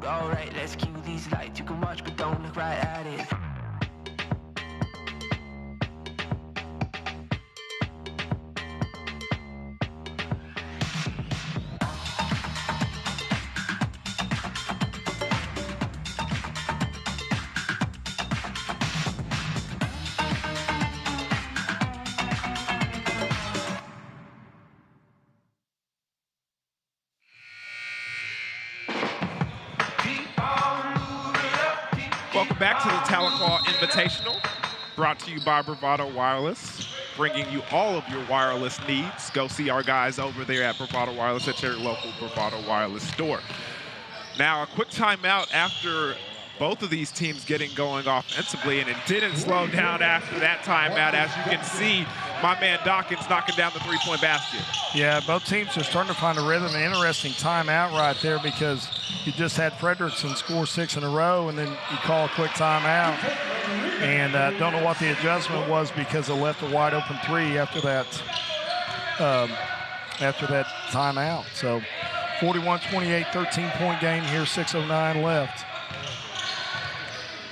Alright, let's cue these lights. You can watch, but don't look right at it. Welcome back to the Tahlequah Invitational, brought to you by Bravado Wireless, bringing you all of your wireless needs. Go see our guys over there at Bravado Wireless at your local Bravado Wireless store. Now, a quick timeout after both of these teams getting going offensively, and it didn't slow down after that timeout. As you can see, my man Dawkins knocking down the three-point basket. Yeah, both teams are starting to find a rhythm. An interesting timeout right there because you just had Frederickson score 6 in a row, and then you call a quick timeout. And don't know what the adjustment was because it left a wide open three after that timeout. So 41-28, 13-point game here, 6:09 left.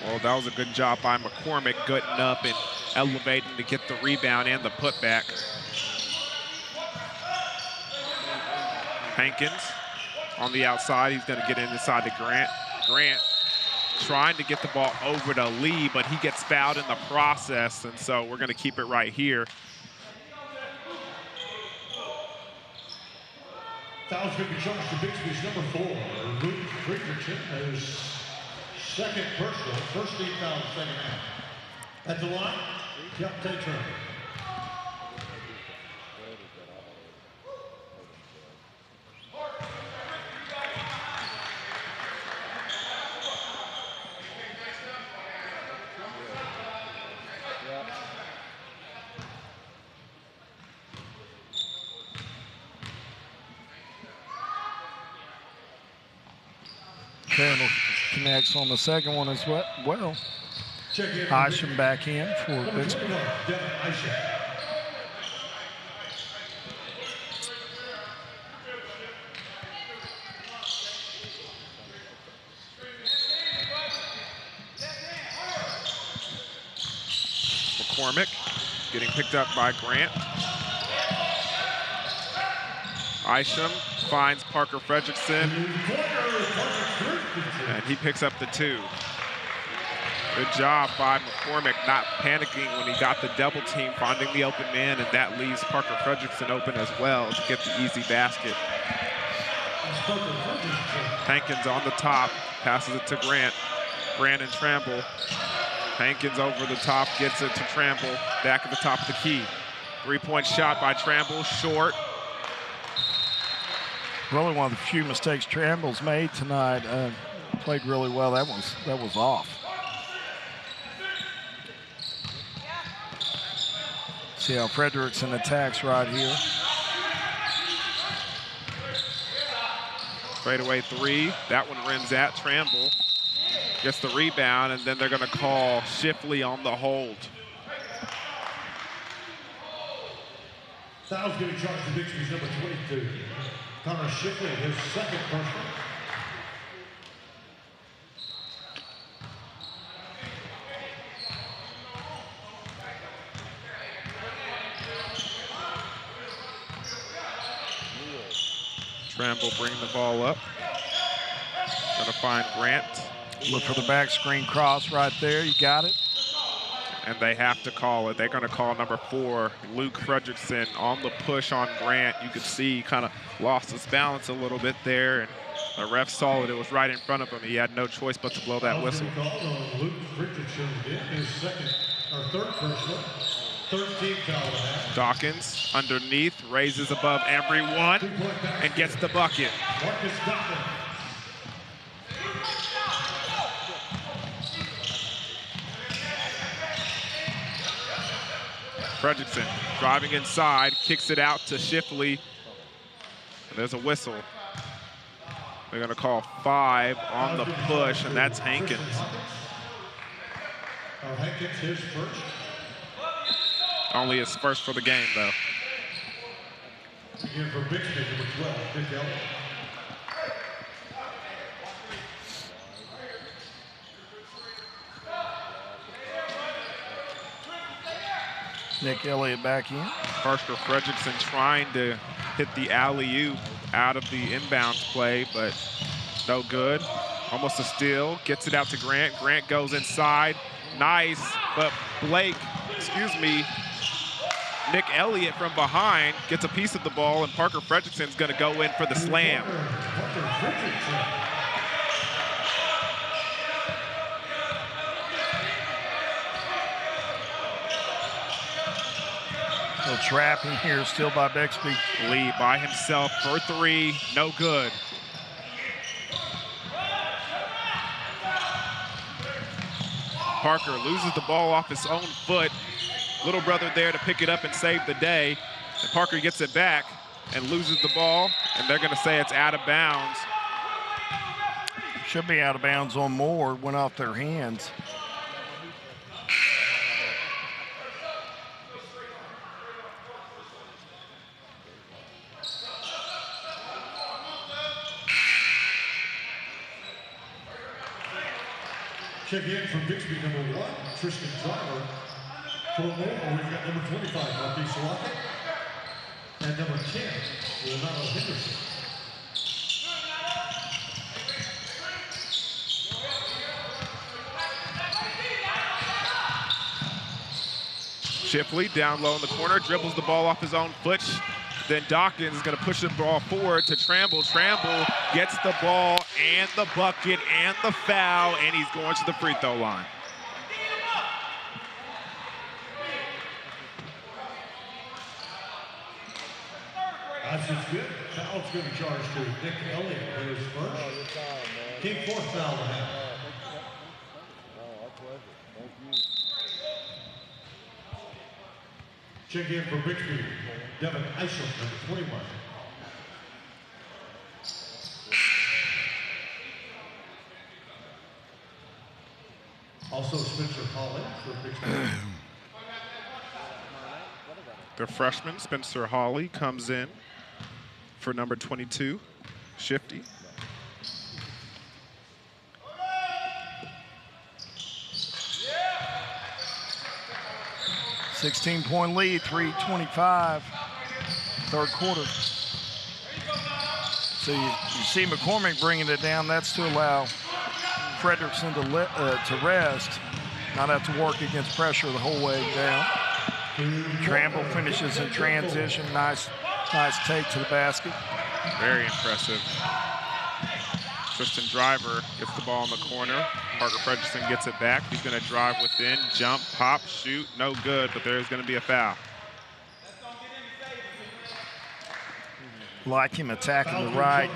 Well, that was a good job by McCormick, getting up and elevating to get the rebound and the putback. Hankins on the outside. He's going to get inside to Grant. Grant trying to get the ball over to Lee, but he gets fouled in the process, and so we're going to keep it right here. Foul's going to be charged to Bixby's number 4, Luke Friedrichsen, his second personal, first team foul, second half. At the line, Keontae Turner. Campbell connects on the second one as well. Isham back in for Bixby. McCormick getting picked up by Grant. Isham finds Parker Fredrickson, and he picks up the 2. Good job by McCormick not panicking when he got the double team, finding the open man, and that leaves Parker Fredrickson open as well to get the easy basket. Hankins on the top, passes it to Grant. Grant and Tramble. Hankins over the top, gets it to Tramble, back at the top of the key. Three-point shot by Tramble, short. Really one of the few mistakes Tramble's made tonight. Played really well. That was off. See how Fredrickson attacks right here. Fadeaway 3. That one rims at Tramble. Gets the rebound, and then they're going to call Shipley on the hold. Foul's going to be charged to Bixby's number 22. Connor Shipley, his second personal. Tramble bringing the ball up. Gonna find Grant. Look for the back screen cross right there. You got it. and they have to call it. They're going to call number 4, Luke Fredrickson, on the push on Grant. You could see he kind of lost his balance a little bit there, and the ref saw it. It was right in front of him. He had no choice but to blow that whistle. Luke Fredrickson in his third personal, 13 foul. Dawkins underneath, raises above everyone, and gets the bucket. Marcus Dawkins. Fredrickson driving inside, kicks it out to Shipley. And there's a whistle. They're going to call 5 on the push, and that's Hankins. Hankins, his first. Only his first for the game, though. Again for Bixby, number 12, Nick Elliott. Nick Elliott back in. Parker Fredrickson trying to hit the alley-oop out of the inbounds play, but no good. Almost a steal, gets it out to Grant. Grant goes inside, nice, but Nick Elliott from behind gets a piece of the ball, and Parker Fredrickson's gonna go in for the slam. No trapping here still by Bixby. Lee by himself for 3, no good. Parker loses the ball off his own foot. Little brother there to pick it up and save the day. And Parker gets it back and loses the ball, and they're gonna say it's out of bounds. Should be out of bounds on Moore, went off their hands. Check in from Bixby, number 1, Tristan Driver. For Moore, we've got number 25, Marquise Lockett. And number 10, Renato Henderson. Shipley down low in the corner, dribbles the ball off his own foot. Then Dawkins is going to push the ball forward to Tramble. Tramble gets the ball and the bucket and the foul, and he's going to the free throw line. That's just good. Foul's going to be charged to Nick Elliott, who is first. Team 4th foul to have. Check in for Bixby, Devin Isom, number 21. Also Spencer Hawley for Bixby. The freshman, Spencer Hawley, comes in for number 22, Shifty. Yeah. 16-point lead, 3:25, third quarter. So you see McCormick bringing it down. That's to allow Fredrickson to rest, not have to work against pressure the whole way down. Tramble finishes in transition. Nice take to the basket. Very impressive. Tristan Driver gets the ball in the corner. Parker Fredrickson gets it back. He's going to drive within, jump, pop, shoot. No good, but there's going to be a foul. Like him attacking the right,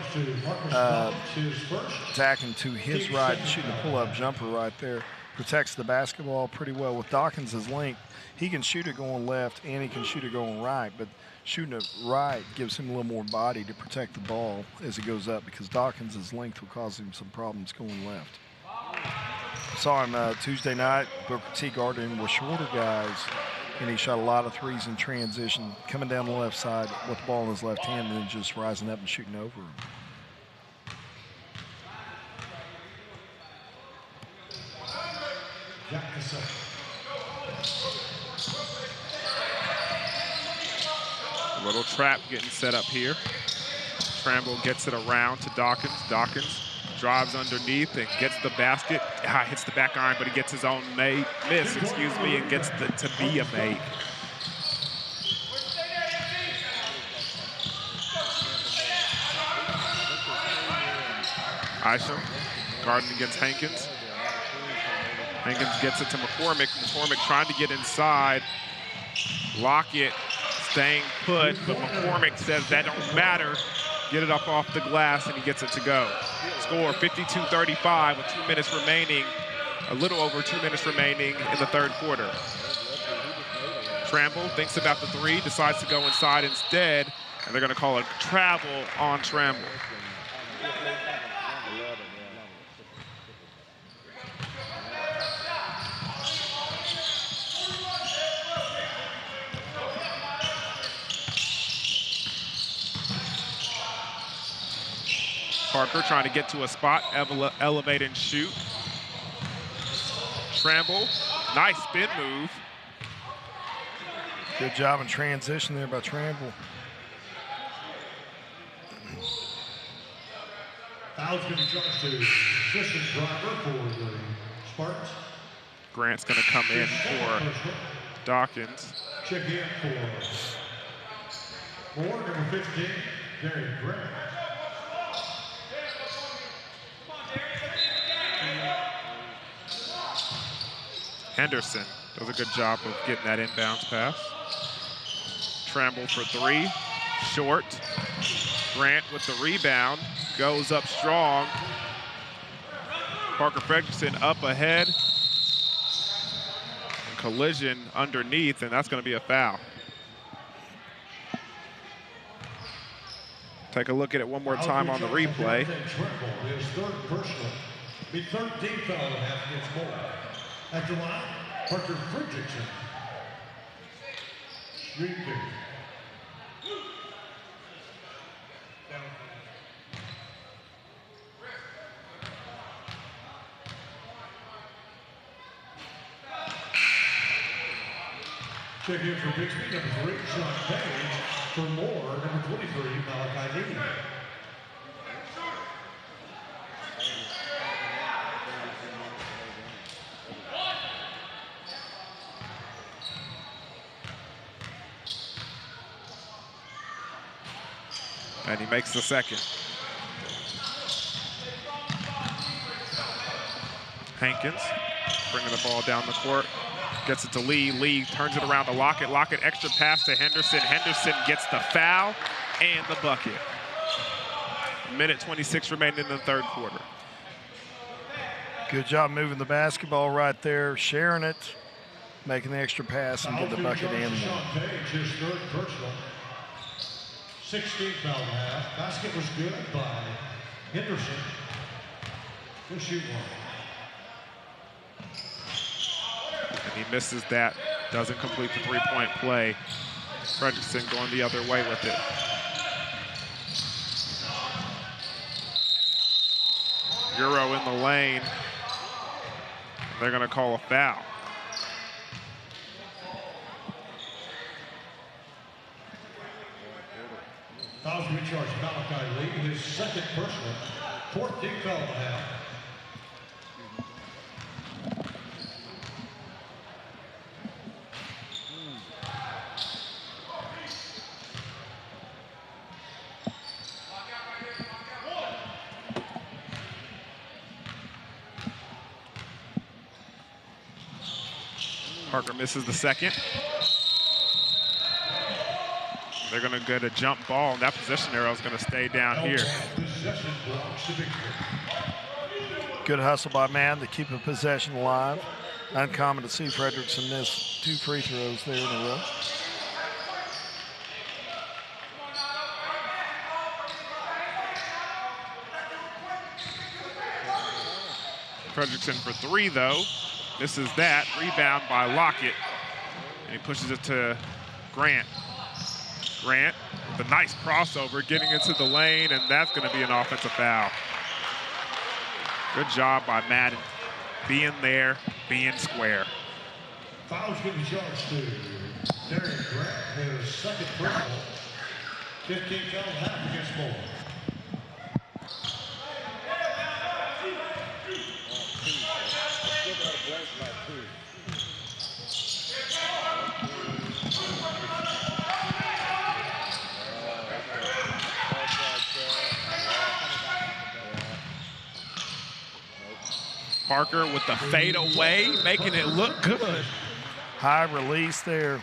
attacking to his right, and shooting a pull-up jumper right there. Protects the basketball pretty well. With Dawkins' length, he can shoot it going left and he can shoot it going right, but shooting it right gives him a little more body to protect the ball as it goes up, because Dawkins' length will cause him some problems going left. Saw him Tuesday night, Booker T guarding him with shorter guys, and he shot a lot of threes in transition, coming down the left side with the ball in his left hand and then just rising up and shooting over him. A little trap getting set up here. Tramble gets it around to Dawkins. Dawkins drives underneath and gets the basket. Hits the back iron, but he gets his own miss, and gets to be a make. Isham guarding against Hankins. Hankins gets it to McCormick. McCormick trying to get inside. Lockett staying put, but McCormick says that don't matter. Get it up off the glass, and he gets it to go. Score 52-35 with 2 minutes remaining, a little over 2 minutes remaining in the third quarter. Tramble thinks about the three, decides to go inside instead, and they're going to call a travel on Tramble. Parker trying to get to a spot, elevate and shoot. Tramble, nice spin move. Good job in transition there by Tramble. Foul's going to be charged to assistant driver for the Spartans. Grant's going to come in for Dawkins. Check in for Moore, number 15, Darian Grant. Henderson does a good job of getting that inbounds pass. Tramble for three, short. Grant with the rebound, goes up strong. Parker Fredrickson up ahead. And collision underneath, and that's going to be a foul. Take a look at it one more time on the replay. Tramble, his third personal. Be 13 foul and a half against Moore. At the line, Parker Fredrickson. Check in for Bixby, number 3, Sean Page. For Moore, number 23, Malachi Lee. And he makes the second. Hankins bringing the ball down the court. Gets it to Lee. Lee turns it around to Lockett. Lockett extra pass to Henderson. Henderson gets the foul and the bucket. Minute 26 remaining in the third quarter. Good job moving the basketball right there, sharing it, making the extra pass, and get the bucket in. Sean Page, his third personal. 16 foul and a half. Basket was good by Henderson. We'll shoot one. And he misses that, doesn't complete the three-point play. Fredrickson going the other way with it. Euro in the lane. They're going to call a foul. Foul's going to be charged Malachi Lee, his second personal. 14 foul and a half. Parker misses the second. They're going to get a jump ball, and that possession arrow is going to stay down here. Good hustle by man to keep a possession alive. Uncommon to see Fredrickson miss 2 free throws there in a row. Fredrickson for 3, though. Misses that. Rebound by Lockett. And he pushes it to Grant. Grant with a nice crossover, getting into the lane, and that's going to be an offensive foul. Good job by Madden. Being there, being square. Foul's going to be charged to Darian Grant, his second personal. 15 foul and a half against Moore. Parker with the fadeaway, making it look good. High release there.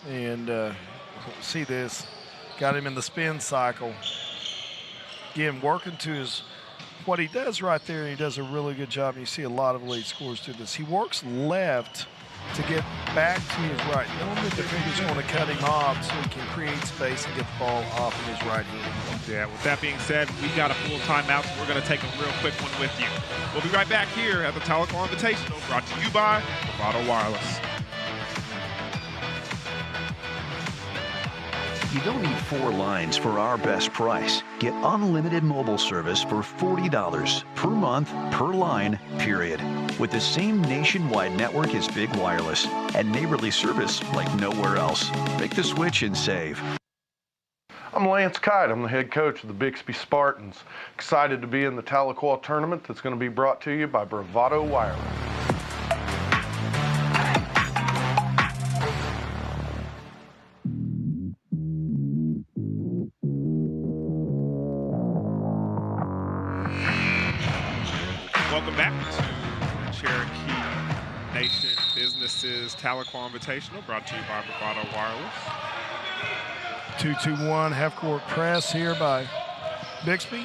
And see this, got him in the spin cycle. Again, working to his, what he does right there, he does a really good job. And you see a lot of elite scorers do this. He works left to get back to his right. Knowing that the defender's going to cut him off so he can create space and get the ball off in his right hand. Yeah, with that being said, we've got a full timeout, so we're going to take a real quick one with you. We'll be right back here at the Tahlequah Invitational, brought to you by Bravado Wireless. You don't need 4 lines for our best price. Get unlimited mobile service for $40 per month per line, period. With the same nationwide network as Big Wireless and neighborly service like nowhere else. Make the switch and save. I'm Lance Kite. I'm the head coach of the Bixby Spartans. Excited to be in the Tahlequah tournament that's going to be brought to you by Bravado Wireless. Welcome back to Cherokee Nation Businesses Tahlequah Invitational, brought to you by Bravado Wireless. 2-2-1 half-court press here by Bixby.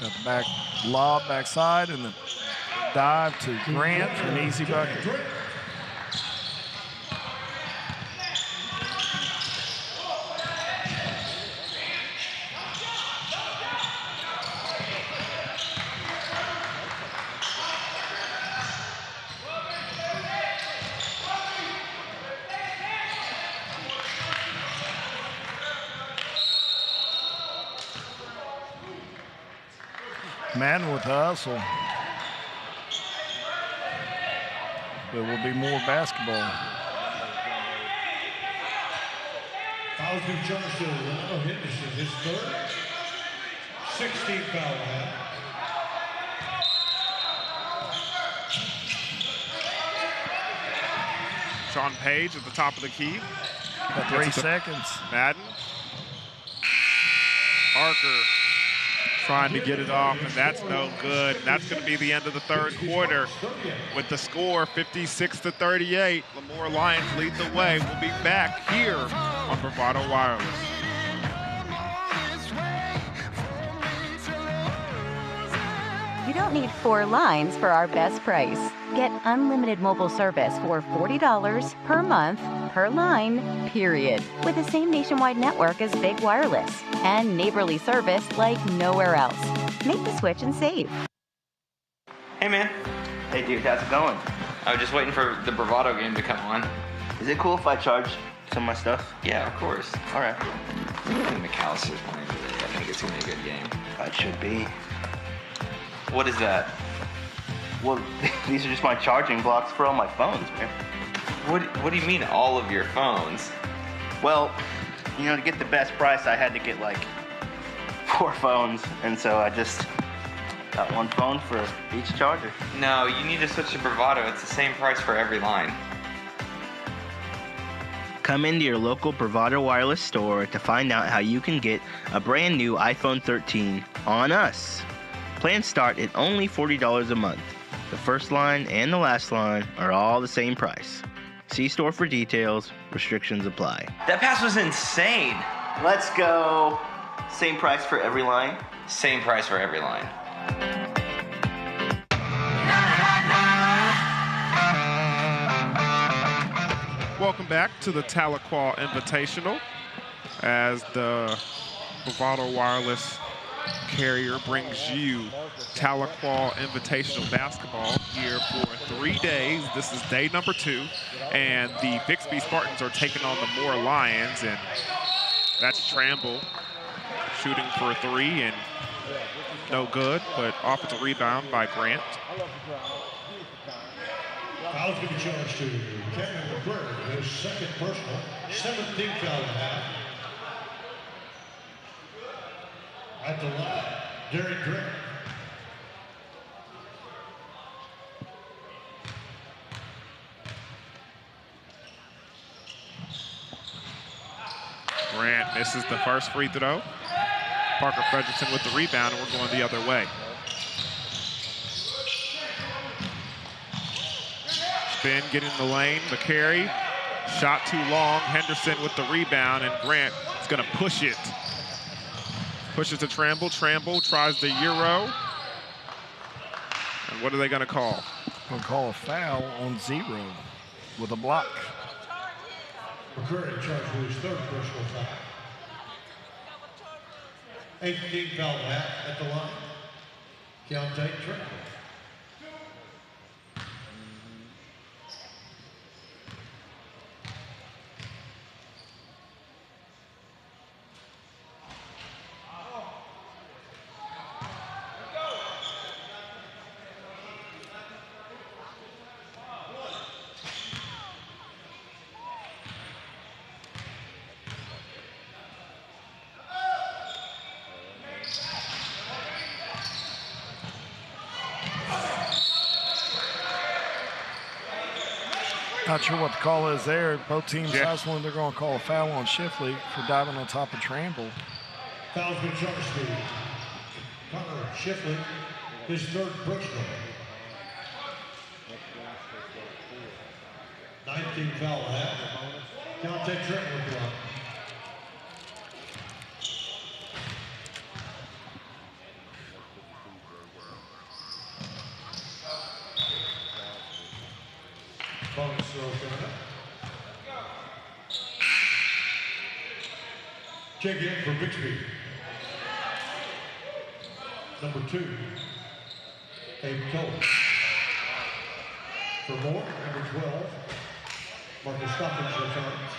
Got the back lob, backside, and the dive to Grant for an easy bucket. Madden with the hustle. There will be more basketball. Fouls been charged to Ronaldo Henderson, his third. 16 foul now. Sean Page at the top of the key. Got 3 seconds. Madden. Parker trying to get it off, and that's no good. And that's going to be the end of the third quarter with the score 56-38. Lemoore Lions lead the way. We'll be back here on Bravado Wireless. You don't need 4 lines for our best price. Get unlimited mobile service for $40 per month per line, period. With the same nationwide network as Big Wireless and neighborly service like nowhere else. Make the switch and save. Hey, man. Hey, dude, how's it going? I was just waiting for the Bravado game to come on. Is it cool if I charge some of my stuff? Yeah, of course. All right. I think McAllister's playing today. I think it's going to be a good game. It should be. What is that? Well, these are just my charging blocks for all my phones, man. What do you mean, all of your phones? Well, you know, to get the best price, I had to get like 4 phones, and so I just got 1 phone for each charger. No, you need to switch to Bravado. It's the same price for every line. Come into your local Bravado Wireless store to find out how you can get a brand new iPhone 13 on us. Plans start at only $40 a month. The first line and the last line are all the same price. See store for details. Restrictions apply. That pass was insane. Let's go. Same price for every line? Same price for every line. Welcome back to the Tahlequah Invitational as the Bravado Wireless carrier brings you Tahlequah Invitational basketball here for 3 days. This is day number 2, and the Bixby Spartans are taking on the Moore Lions, and that's Tramble shooting for a 3 and no good, but offensive rebound by Grant. Foul's going to be charged to Kevin McClure, his second personal, 17th foul and a half. At the line, Derek Grant. Grant misses the first free throw. Parker Fredrickson with the rebound, and we're going the other way. Spin, get in the lane, the carry. Shot too long, Henderson with the rebound, and Grant is gonna push it. Pushes to Tramble, Tramble tries the Euro. And what are they gonna call? Gonna call a foul on Zero with a block. McCurry charged with his third personal foul. 18 foul at the line. Keontae Trample. Not sure what the call is there. Both teams hustling. They're going to call a foul on Shifley for diving on top of Tramble. Foul's been charged to Connor Shifley, his third personal. 19 foul at. Keontae Trample with the line. Bonus throw coming up. Check in for Bixby. Number 2, Abe Cole. For Moore, number 12, Marcus Stockings returns.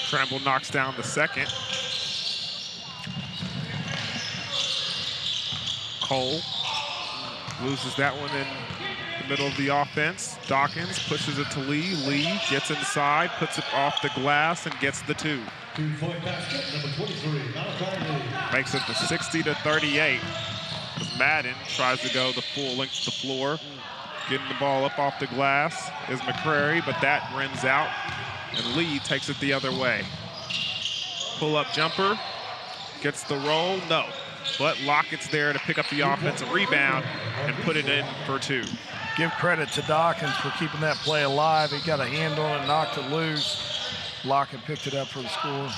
Tramble knocks down the second. Cole loses that one in the middle of the offense. Dawkins pushes it to Lee. Lee gets inside, puts it off the glass, and gets the 2. 2-point basket, number 23, Malachi Lee. Makes it the 60-38. As Madden tries to go the full length of the floor. Getting the ball up off the glass is McCrary, but that rims out. And Lee takes it the other way. Pull-up jumper, gets the roll, no. But Lockett's there to pick up the offensive rebound and put it in for 2. Give credit to Dawkins for keeping that play alive. He got a hand on it, knocked it loose. Lockett picked it up for the score.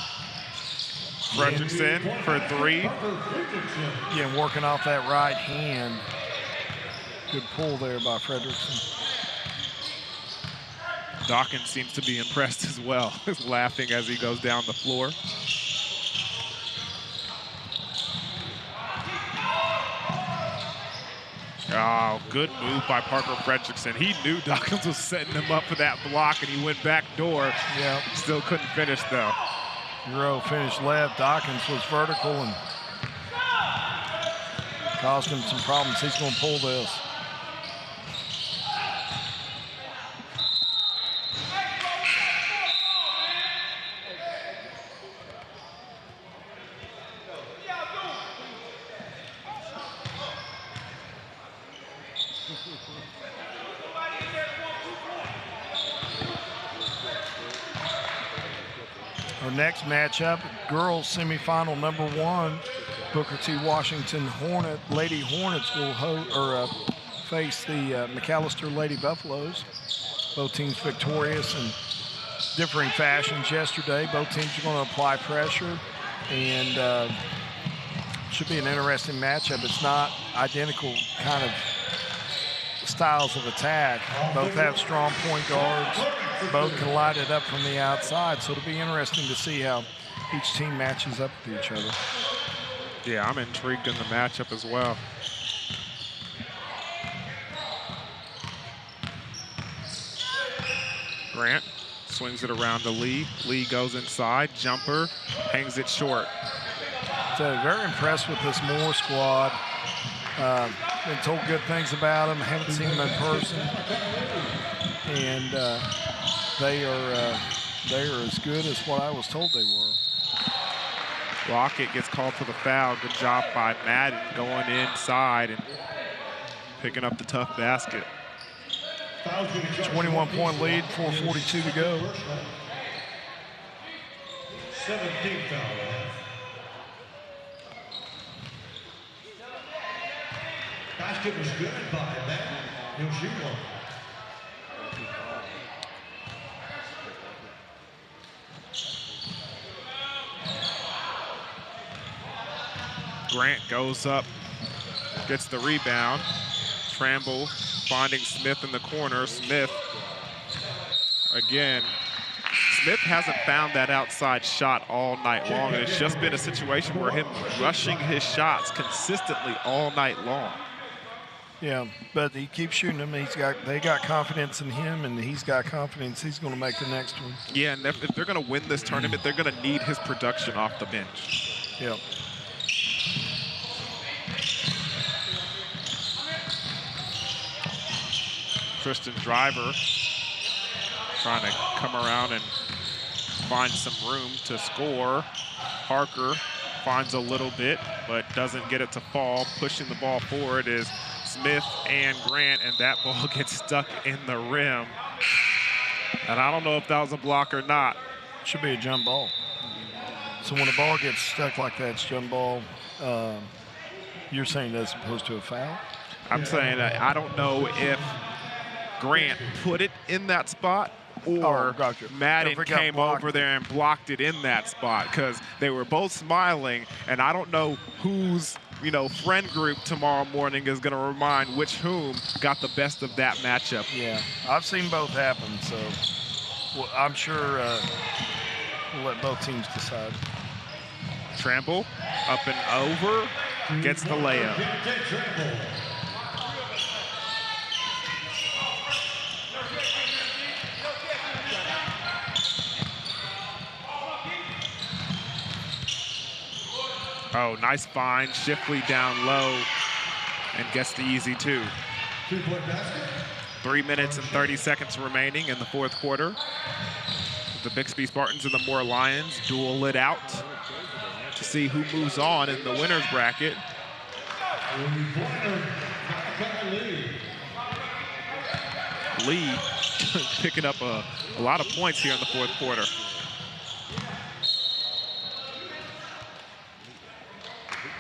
Fredrickson for 3. Again, working off that right hand. Good pull there by Fredrickson. Dawkins seems to be impressed as well. He's laughing as he goes down the floor. Oh, good move by Parker Fredrickson. He knew Dawkins was setting him up for that block, and he went back door. Yeah. Still couldn't finish, though. Euro finished left. Dawkins was vertical and caused him some problems. He's going to pull this. Our next matchup, girls semifinal number 1, Booker T. Washington Lady Hornets will face the McAllister Lady Buffaloes. Both teams victorious in differing fashions yesterday. Both teams are going to apply pressure, and should be an interesting matchup. It's not identical kind of styles of attack. Both have strong point guards. Both can light it up from the outside, so it'll be interesting to see how each team matches up with each other. Yeah, I'm intrigued in the matchup as well. Grant swings it around to Lee. Lee goes inside, jumper, hangs it short. So very impressed with this Moore squad. Been told good things about them. Haven't seen them in person, and they are They are as good as what I was told they were. Lockett gets called for the foul. Good job by Madden going inside and picking up the tough basket. 21-point lead, 4:42 to go. 17th foul. Basket was good by Madden. He'll shoot one. Grant goes up, gets the rebound. Tramble finding Smith in the corner. Smith, again, Smith hasn't found that outside shot all night long. And it's just been a situation where him rushing his shots consistently all night long. Yeah, but he keeps shooting them. They got confidence in him, and he's got confidence he's going to make the next one. Yeah, and if they're going to win this tournament, they're going to need his production off the bench. Yeah. Tristan Driver trying to come around and find some room to score. Parker finds a little bit, but doesn't get it to fall. Pushing the ball forward is Smith and Grant, and that ball gets stuck in the rim. And I don't know if that was a block or not. Should be a jump ball. So when a ball gets stuck like that, it's jump ball. You're saying that's opposed to a foul? I'm saying that I don't know if Grant put it in that spot or Madden came over there and blocked it in that spot, because they were both smiling, and I don't know whose friend group tomorrow morning is going to remind which whom got the best of that matchup. Yeah, I've seen both happen, so I'm sure we'll let both teams decide. Trample up and over, gets the layup. Oh, nice find. Shifley down low and gets the easy two. 3 minutes and 30 seconds remaining in the fourth quarter. The Bixby Spartans and the Moore Lions duel it out to see who moves on in the winner's bracket. Lee picking up a lot of points here in the fourth quarter.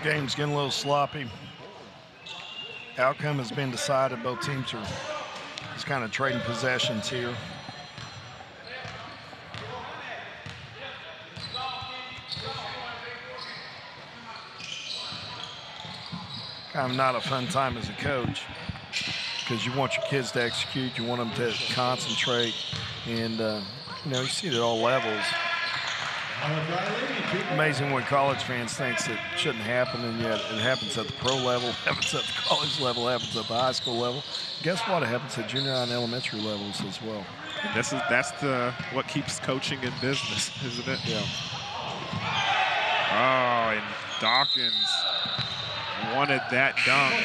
Game's getting a little sloppy. Outcome has been decided. Both teams are just kind of trading possessions here. Kind of not a fun time as a coach, because you want your kids to execute, you want them to concentrate, and you see it at all levels. Amazing when college fans think it shouldn't happen, and yet it happens at the pro level, happens at the college level, happens at the high school level. Guess what? It happens at junior and elementary levels as well. That's what keeps coaching in business, isn't it? Yeah. Oh, and Dawkins wanted that dunk.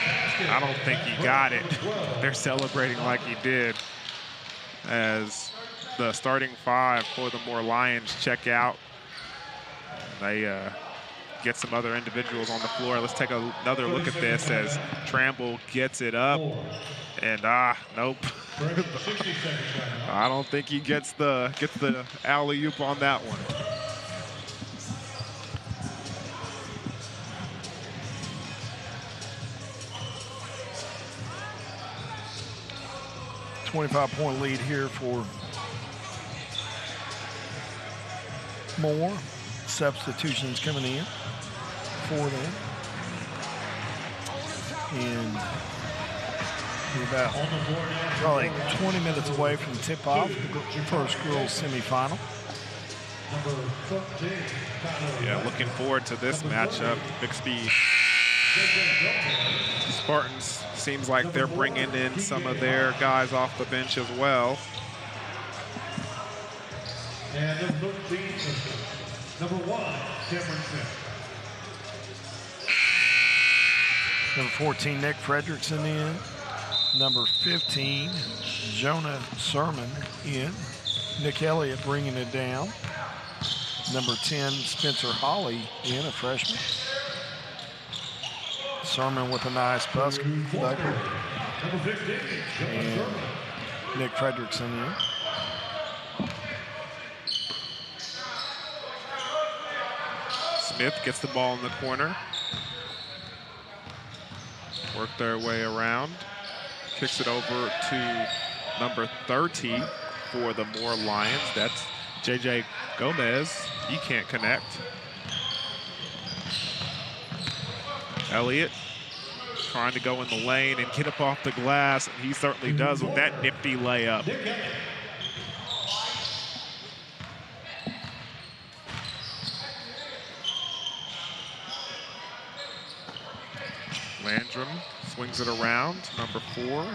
I don't think he got it. They're celebrating like he did as the starting five for the Moore Lions check out. They get some other individuals on the floor. Let's take another look at this as Tramble gets it up. And nope. I don't think he gets the alley-oop on that one. .25 lead here for Moore. Substitutions coming in for them. And we're about probably 20 minutes away from tip-off, the first girls semifinal. Yeah, looking forward to this matchup. Bixby Spartans seems like they're bringing in some of their guys off the bench as well. And number 1, Cameron Smith. Number 14, Nick Fredrickson in. Number 15, Jonah Sermon in. Nick Elliott bringing it down. Number 10, Spencer Hawley in, a freshman. Sermon with a nice bucket. And Nick Fredrickson in. Smith gets the ball in the corner. Work their way around. Kicks it over to number 30 for the Moore Lions. That's J.J. Gomez. He can't connect. Elliott trying to go in the lane and get up off the glass, and he certainly does with that nifty layup. Landrum swings it around. Number 4,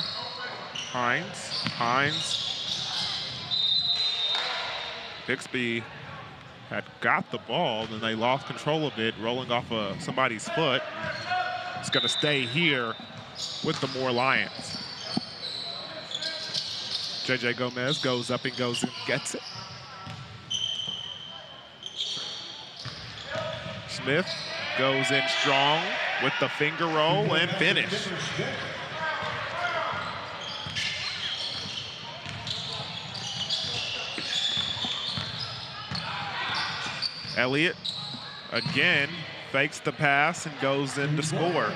Hines. Bixby had got the ball, then they lost control of it, rolling off of somebody's foot. It's going to stay here with the Moore Lions. J.J. Gomez goes up and goes and gets it. Smith goes in strong with the finger roll and finish. Elliott again fakes the pass and goes in to score.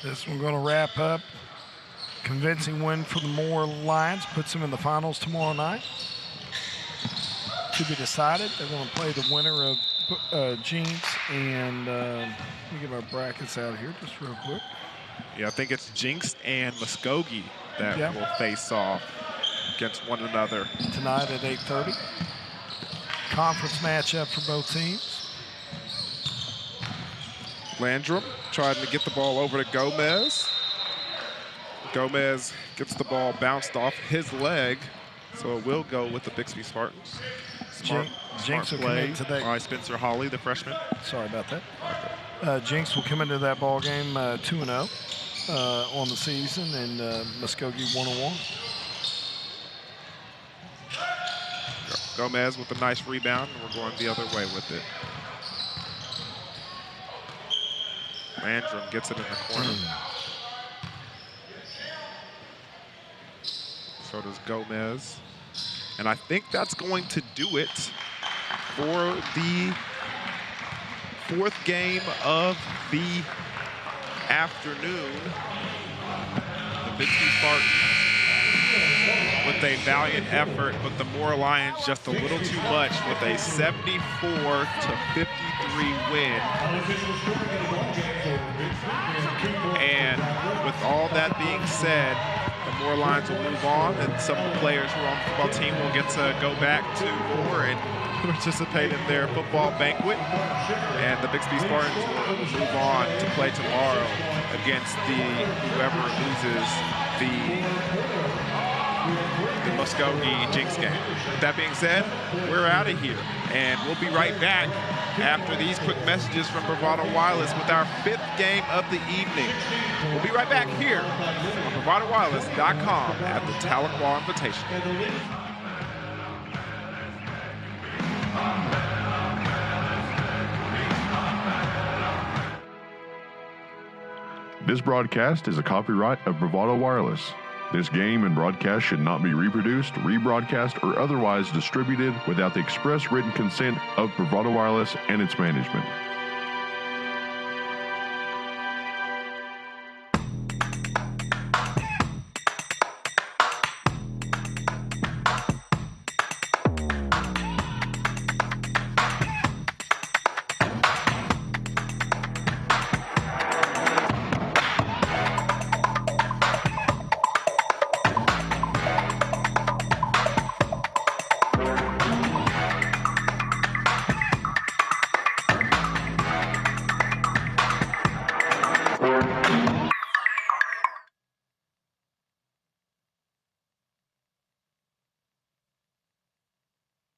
This one going to wrap up. Convincing win for the Moore Lions, puts them in the finals tomorrow night. To be decided, they're going to play the winner of Jinx and let me get my brackets out here just real quick. Yeah, I think it's Jinx and Muskogee that will face off against one another. Tonight at 8:30. Conference matchup for both teams. Landrum trying to get the ball over to Gomez. Gomez gets the ball bounced off his leg, so it will go with the Bixby Spartans. Smart play by Spencer Hawley, the freshman. Sorry about that. Jinx will come into that ball game 2-0 on the season, and Muskogee 1-1. Gomez with a nice rebound, and we're going the other way with it. Landrum gets it in the corner. So does Gomez. And I think that's going to do it for the 4th game of the afternoon. The Bixby Spartans with a valiant effort, but the Moore Lions just a little too much with a 74-53 win. And with all that being said, the Moore Lions will move on, and some of the players who are on the football team will get to go back to Moore and participate in their football banquet. And the Bixby Spartans will move on to play tomorrow against whoever loses the Muskogee Jinx game. With that being said, we're out of here, and we'll be right back after these quick messages from Bravado Wireless with our 5th game of the evening. We'll be right back here on BravadoWireless.com at the Tahlequah Invitational. This broadcast is a copyright of Bravado Wireless. This game and broadcast should not be reproduced, rebroadcast, or otherwise distributed without the express written consent of Bravado Wireless and its management.